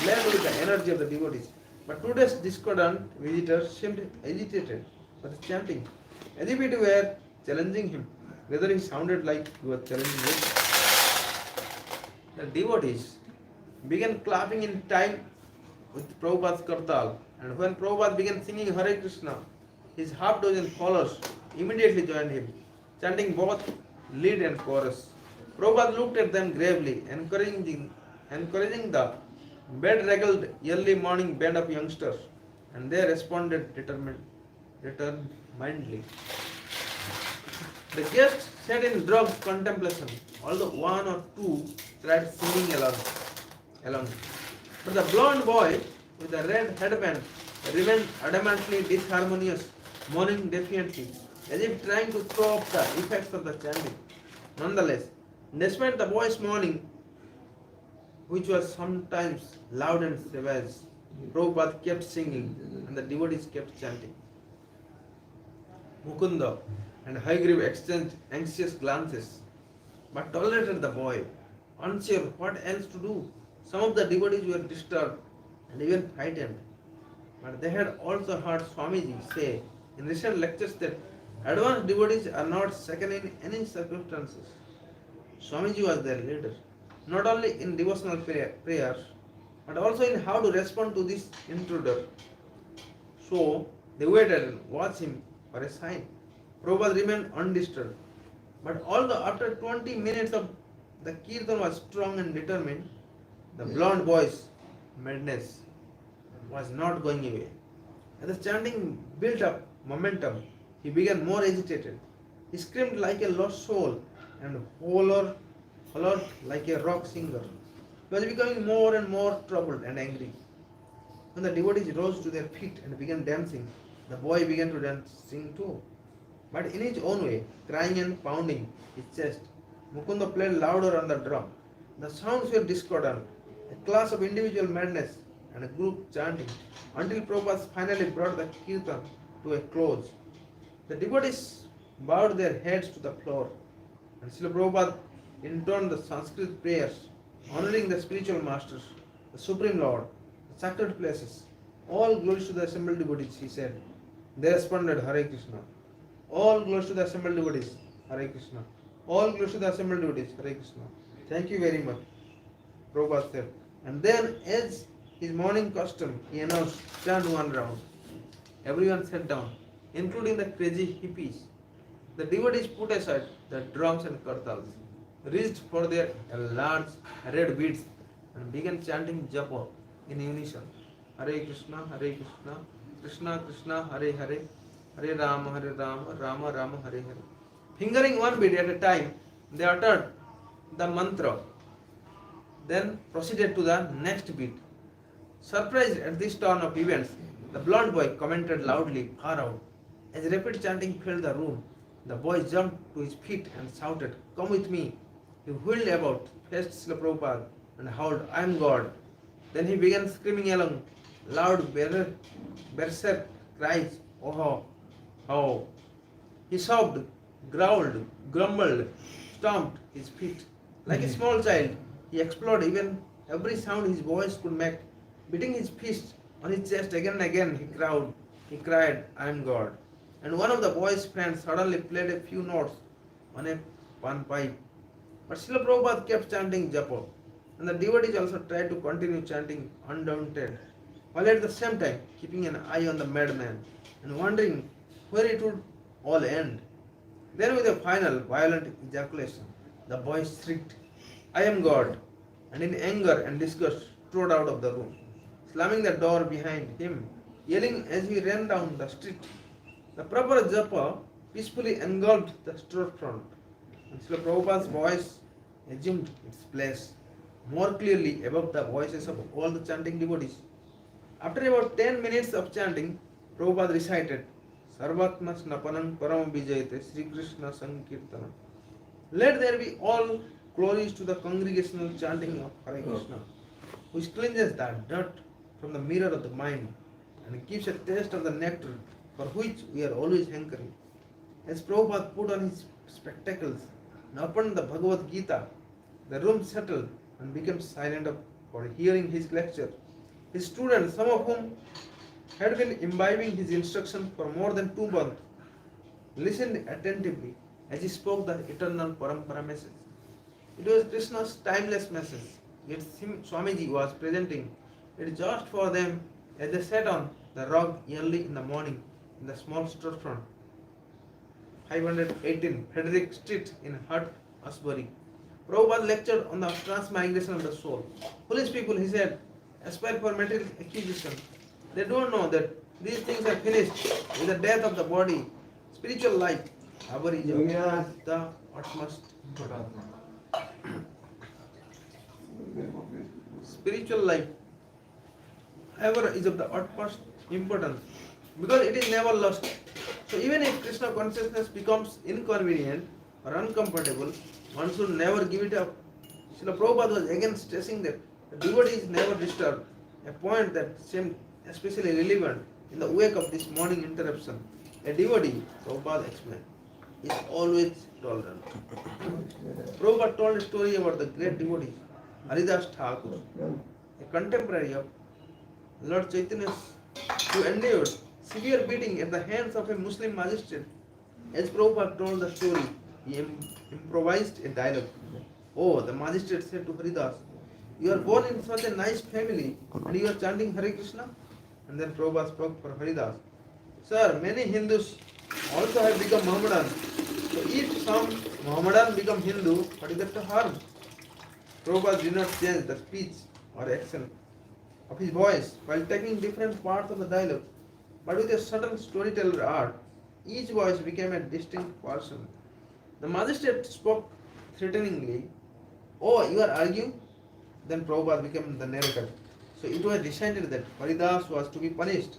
blend with the energy of the devotees. But today's discordant visitors seemed agitated by the chanting, as if it were challenging him, whether he sounded like he was challenging it. The devotees began clapping in time with Prabhupada's kartal, and when Prabhupada began singing Hare Krishna, his half-dozen followers immediately joined him, chanting both lead and chorus. Prabhupada looked at them gravely, encouraging the bed-regaled early morning band of youngsters, and they responded determinedly. The guests sat in drugged contemplation, although one or two tried singing along. But the blond boy with the red headband remained adamantly disharmonious moaning defiantly, as if trying to throw off the effects of the chanting. Nonetheless, despite the boy's moaning, which was sometimes loud and savage, Prabhupada kept singing and the devotees kept chanting. Mukunda and Haigriv exchanged anxious glances, but tolerated the boy, unsure what else to do. Some of the devotees were disturbed and even frightened, but they had also heard Swamiji say in recent lectures that advanced devotees are not second in any circumstances. Swamiji was their leader, not only in devotional prayers, but also in how to respond to this intruder. So they waited and watched him for a sign. Prabhupada remained undisturbed. But although after 20 minutes of the kirtan was strong and determined, the blonde boy's madness was not going away. As the chanting built up momentum, he began more agitated. He screamed like a lost soul and hollered like a rock singer. He was becoming more and more troubled and angry. When the devotees rose to their feet and began dancing, the boy began to sing too, but in his own way, crying and pounding his chest. Mukunda played louder on the drum. The sounds were discordant, a clash of individual madness and a group chanting, until Prabhupada finally brought the kirtan to a close. The devotees bowed their heads to the floor, and Srila Prabhupada intoned the Sanskrit prayers, honoring the spiritual masters, the Supreme Lord, the sacred places. All glories to the assembled devotees, he said. They responded, Hare Krishna. All glories to the assembled devotees, Hare Krishna. All glories to the assembled devotees, Hare Krishna. Thank you very much, Prabhupada said. And then, as his morning custom, he announced, chant one round. Everyone sat down, including the crazy hippies. The devotees put aside the drums and kartals, reached for their large red beads, and began chanting japa in unison. Hare Krishna, Krishna Krishna, Hare Hare, Hare Rama, Rama Rama, Hare Hare. Fingering one bead at a time, they uttered the mantra, then proceeded to the next beat. Surprised at this turn of events, the blond boy commented loudly far out. As rapid chanting filled the room, the boy jumped to his feet and shouted, Come with me. He wheeled about, faced Srila Prabhupada, and howled, I am God. Then he began screaming along, loud berserk cries, Oh, oh. He sobbed, growled, grumbled, stomped his feet. Like a small child, he explored even every sound his voice could make. Beating his fist on his chest again and again, he cried, I am God. And one of the boy's friends suddenly played a few notes on a pan pipe. But Srila Prabhupada kept chanting japa, and the devotees also tried to continue chanting undaunted, while at the same time keeping an eye on the madman and wondering where it would all end. Then with a final violent ejaculation, the boy shrieked, I am God, and in anger and disgust strode out of the room, slamming the door behind him, yelling as he ran down the street. The proper japa peacefully engulfed the storefront, and Srila Prabhupada's voice assumed its place more clearly above the voices of all the chanting devotees. After about 10 minutes of chanting, Prabhupada recited Sarvatma Snapanam Param Vijayate Sri Krishna Sankirtanam. Let there be all glories to the congregational chanting of Hare Krishna, which cleanses the dirt from the mirror of the mind and gives a taste of the nectar for which we are always hankering. As Prabhupada put on his spectacles and opened the Bhagavad Gita, the room settled and became silent for hearing his lecture. His students, some of whom had been imbibing his instruction for more than 2 months, listened attentively as he spoke the eternal Parampara message. It was Krishna's timeless message, yet Swamiji was presenting it just for them as they sat on the rug early in the morning in the small storefront, 518 Frederick Street in Hart, Asbury. Prabhupada lectured on the transmigration of the soul. Foolish people, he said, aspire for material acquisition. They don't know that these things are finished with the death of the body. Spiritual life, our is the utmost important. Spiritual life, however, is of the utmost importance because it is never lost. So even if Krishna consciousness becomes inconvenient or uncomfortable, one should never give it up. Srila Prabhupada was again stressing that the devotee is never disturbed, a point that seemed especially relevant in the wake of this morning interruption. A devotee, Prabhupada explained, is always tolerant. Prabhupada told a story about the great devotee, Haridas Thakur, a contemporary of Lord Chaitanya, who endured severe beating at the hands of a Muslim magistrate. As Prabhupada told the story, he improvised a dialogue. Oh, the magistrate said to Haridas, you are born in such a nice family and you are chanting Hare Krishna? And then Prabhupada spoke for Haridas. Sir, many Hindus also have become Mohammedan. So if some Mohammedan become Hindu, what is that to harm? Prabhupada did not change the speech or accent of his voice while taking different parts of the dialogue, but with a certain storyteller art, each voice became a distinct person. The magistrate spoke threateningly, oh, you are arguing? Then Prabhupada became the narrator. So it was decided that Haridas was to be punished.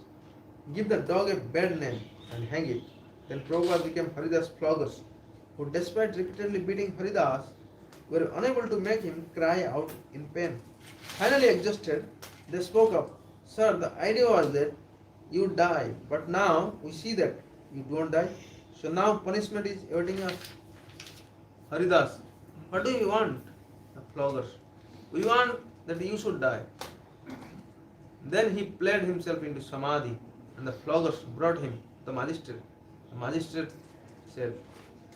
Give the dog a bad name and hang it. Then Prabhupada became Haridas' floggers, who despite repeatedly beating Haridas, were unable to make him cry out in pain. Finally exhausted, they spoke up. Sir, the idea was that you die, but now we see that you don't die. So now punishment is awaiting us. Haridas, what do you want? The floggers. We want that you should die. Then he played himself into samadhi, and the floggers brought him to the magistrate. The magistrate said,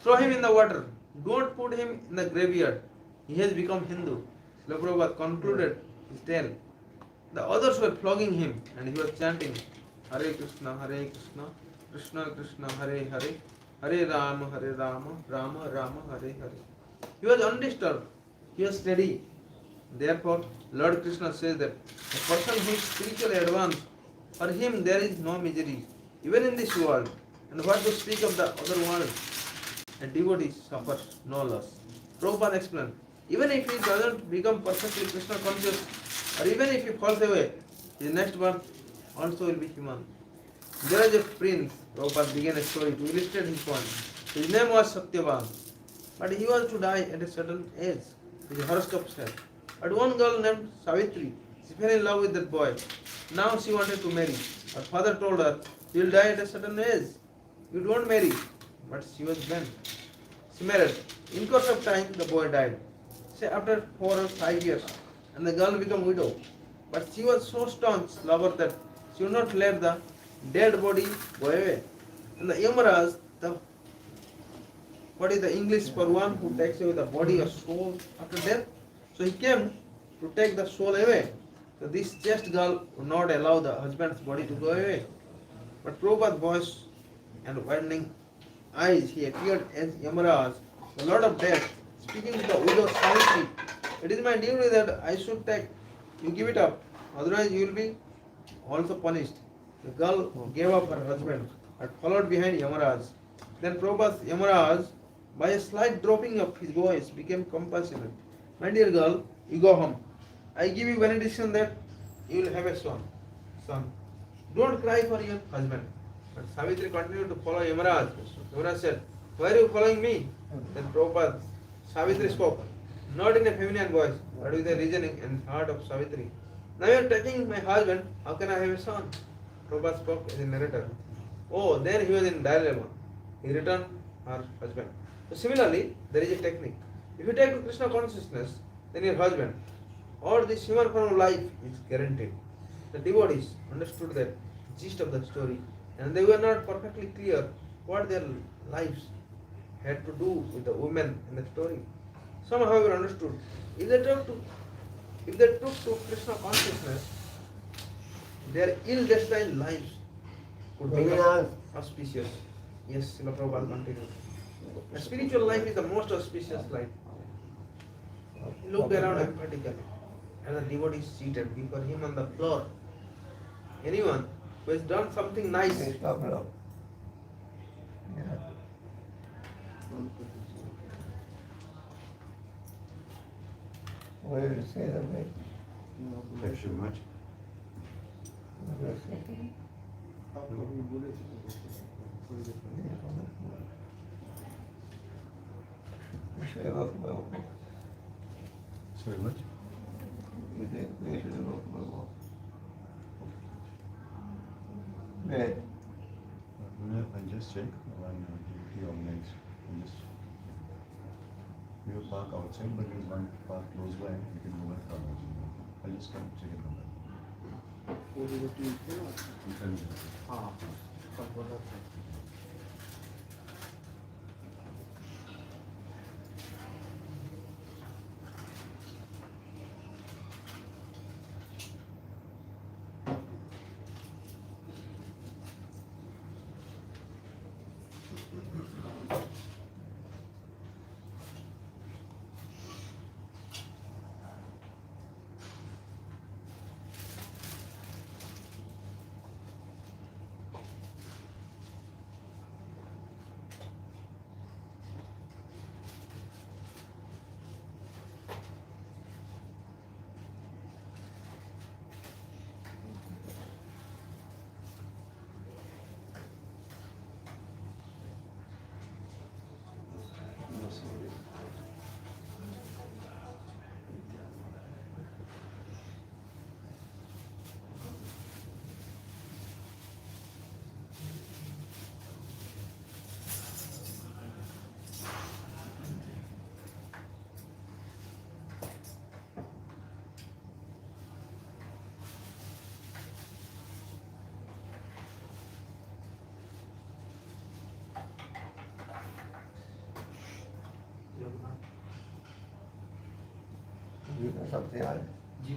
throw him in the water. Don't put him in the graveyard. He has become Hindu. Srila Prabhupada concluded his tale. The others were flogging him, and he was chanting, Hare Krishna, Krishna Krishna, Hare Hare, Hare Rama, Rama Rama, Hare Hare. He was undisturbed. He was steady. Therefore, Lord Krishna says that a person who is spiritually advanced, for him there is no misery, even in this world. And what to speak of the other world? A devotee suffers no loss. Prabhupada explained, even if he doesn't become perfectly Krishna conscious, or even if he falls away, his next birth also will be human. There is a prince, Prabhupada began a story to illustrate his point. His name was Satyavan, but he was to die at a certain age, his horoscope said. But one girl named Savitri, she fell in love with that boy. Now she wanted to marry. Her father told her, you will die at a certain age. You don't marry. But she was bent. She married. In course of time, the boy died. Say after 4 or 5 years, and the girl became widow. But she was so staunch lover that she would not let the dead body go away. And the Yamaraj, what is the English for one who takes away the body or soul after death? So he came to take the soul away. So this chaste girl would not allow the husband's body to go away. But Prabhupada's voice and widening eyes, he appeared as Yamaraj, the Lord of Death, speaking to the widow Savitri. It is my duty that I should take. You give it up, otherwise you will be also punished. The girl gave up her husband and followed behind Yamaraj. Then Prabhupada's Yamaraj, by a slight dropping of his voice, became compassionate. My dear girl, you go home. I give you benediction that you will have a son. Don't cry for your husband. But Savitri continued to follow Yamaraj. Yamaraj said, why are you following me? Then Prabhupada, Savitri spoke, not in a feminine voice, but with a reasoning and heart of Savitri. Now you are taking my husband, how can I have a son? Prabhupada spoke as a narrator. Oh, then he was in dilemma. He returned her husband. So similarly, there is a technique. If you take to Krishna consciousness, then your husband or this human form of life is guaranteed. The devotees understood that gist of the story, and they were not perfectly clear what their lives had to do with the women in the story. Some, however, understood if they took to Krishna consciousness, their ill-destined lives would become auspicious. Yes, Srila Prabhupada continued. A spiritual life is the most auspicious life. He looked around emphatically, and the devotees seated before him on the floor. Anyone who has done something nice. What did it say that way? Thanks so much. Sorry, what? Bed. I'll just check one duty organized. We will park outside, but there's one park close by. We can go and come. I'll just come check it out. हाँ कल बोला था सब तैयार है जी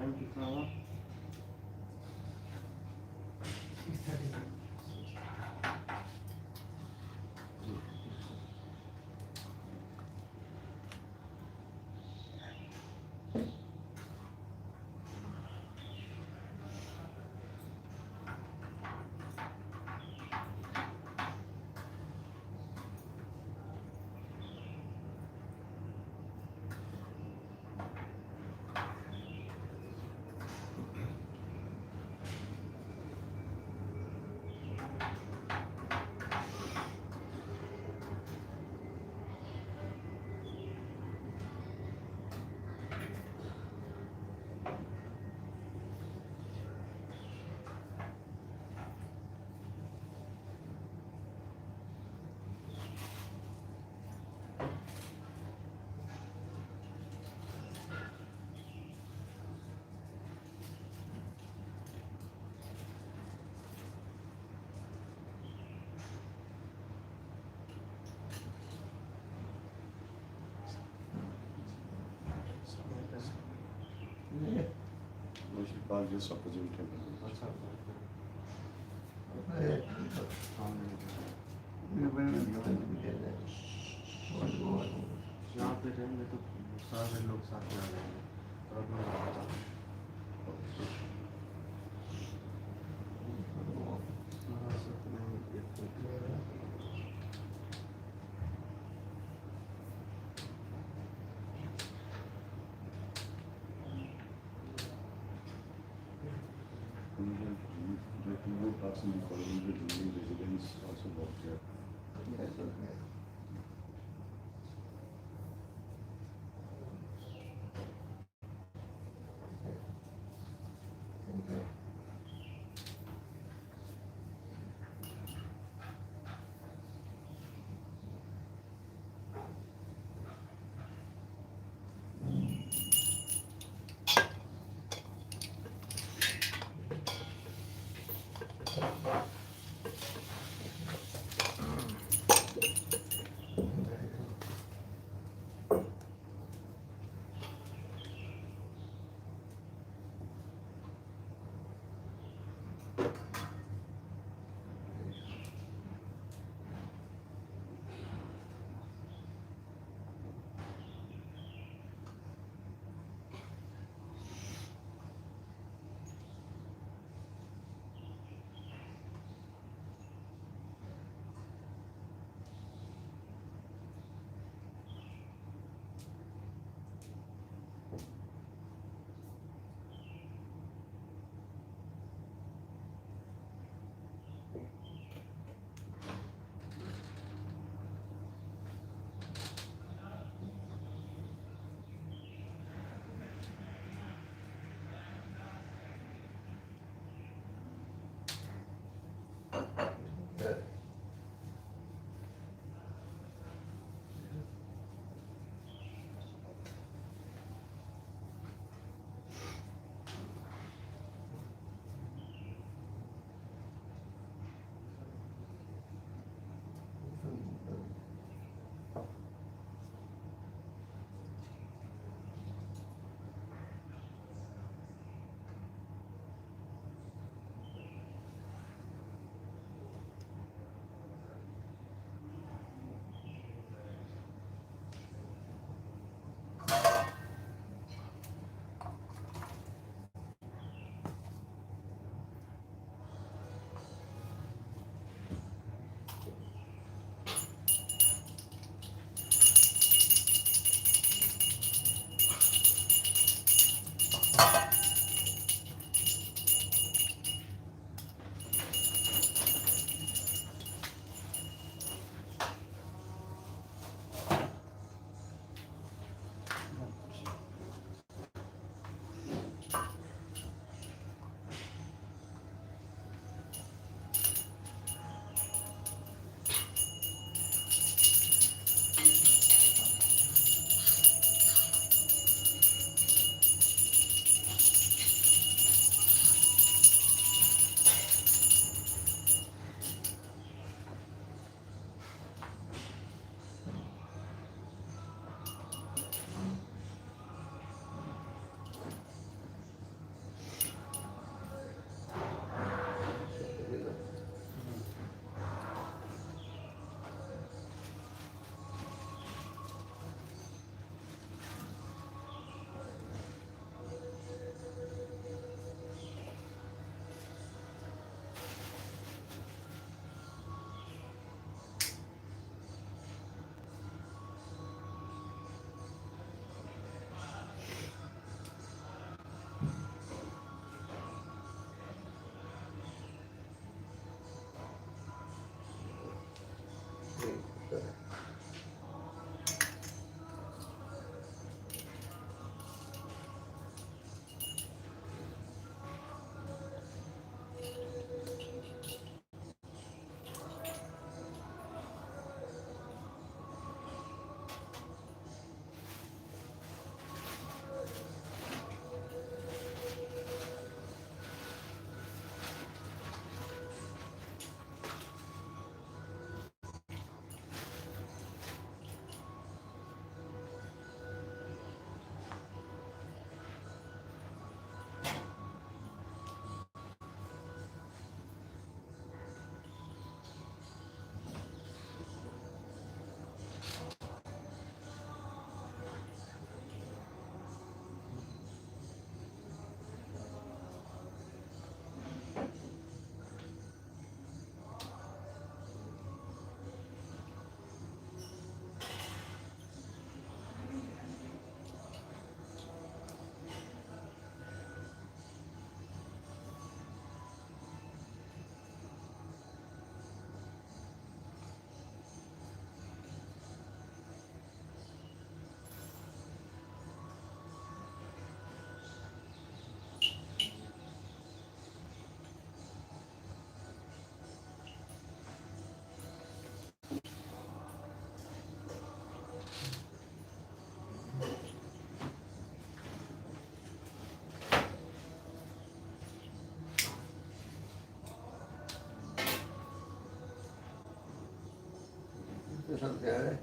time कितना हुआ We should park just opposite temple. अच्छा यहाँ पे रहेंगे तो सारे लोग साथ में आ जाएंगे और अपना two more talks in the following with rural residents also work here. Yes, okay. Thank you. salteare.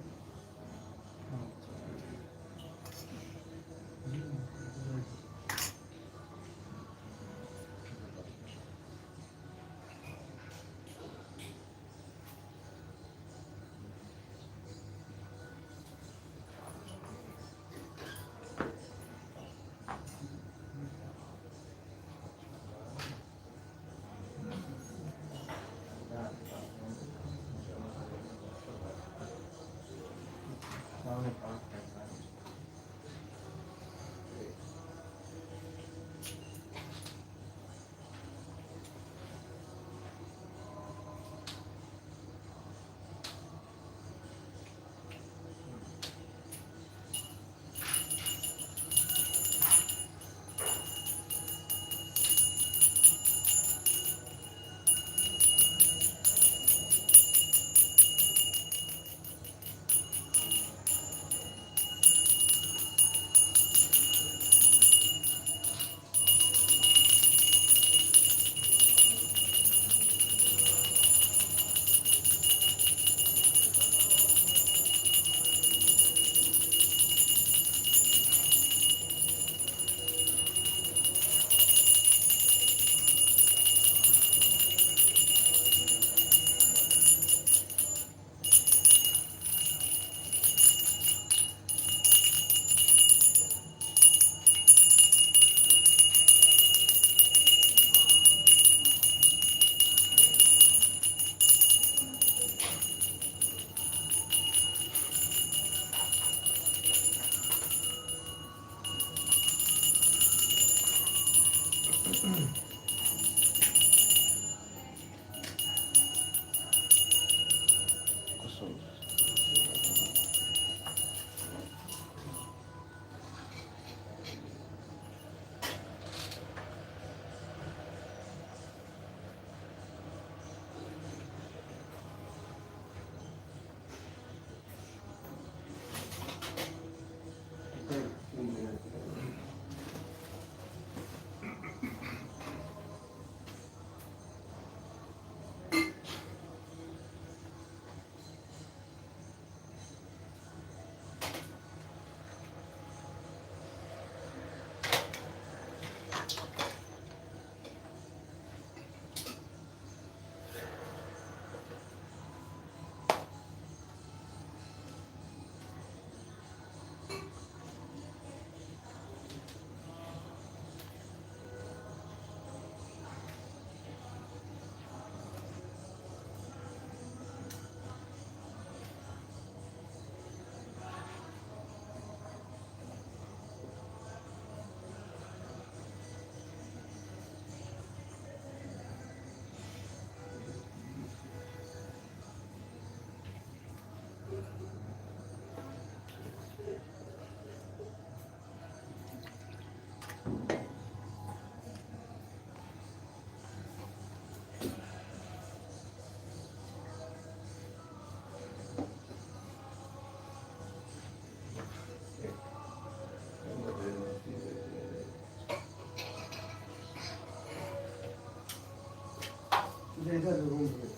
Later the room here.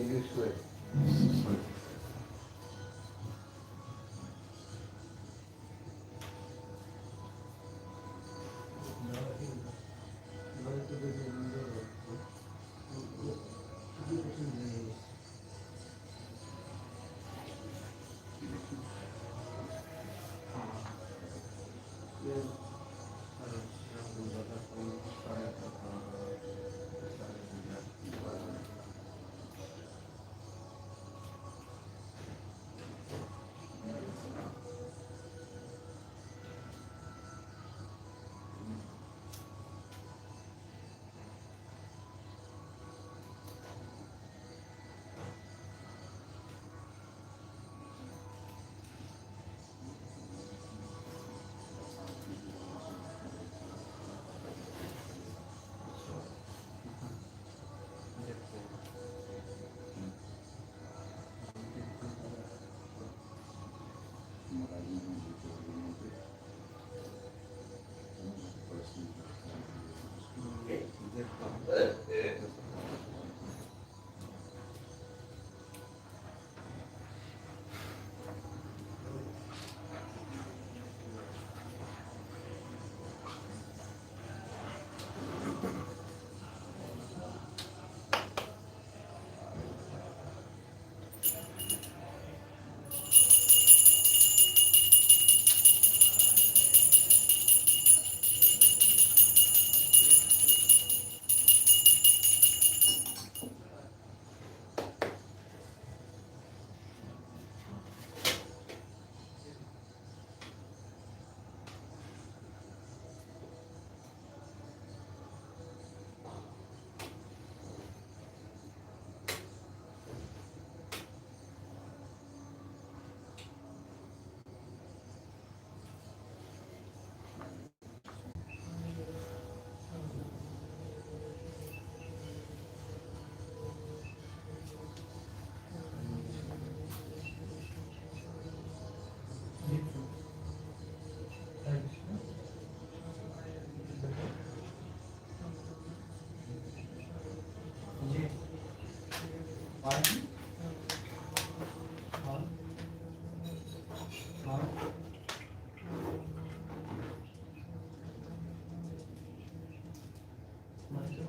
This way.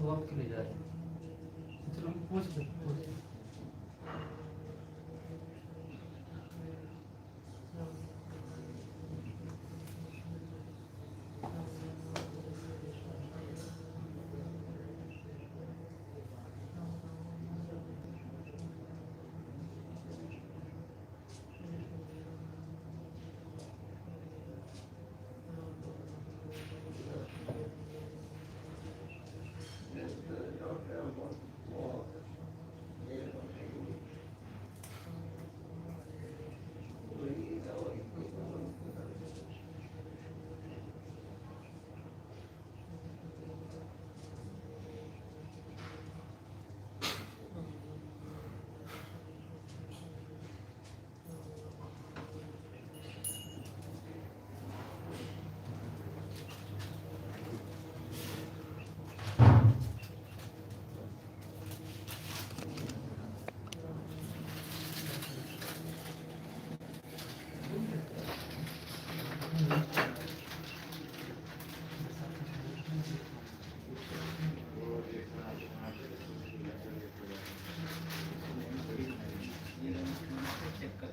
Walk के लिए जा रहे हैं चलो पूछ लो चेक कर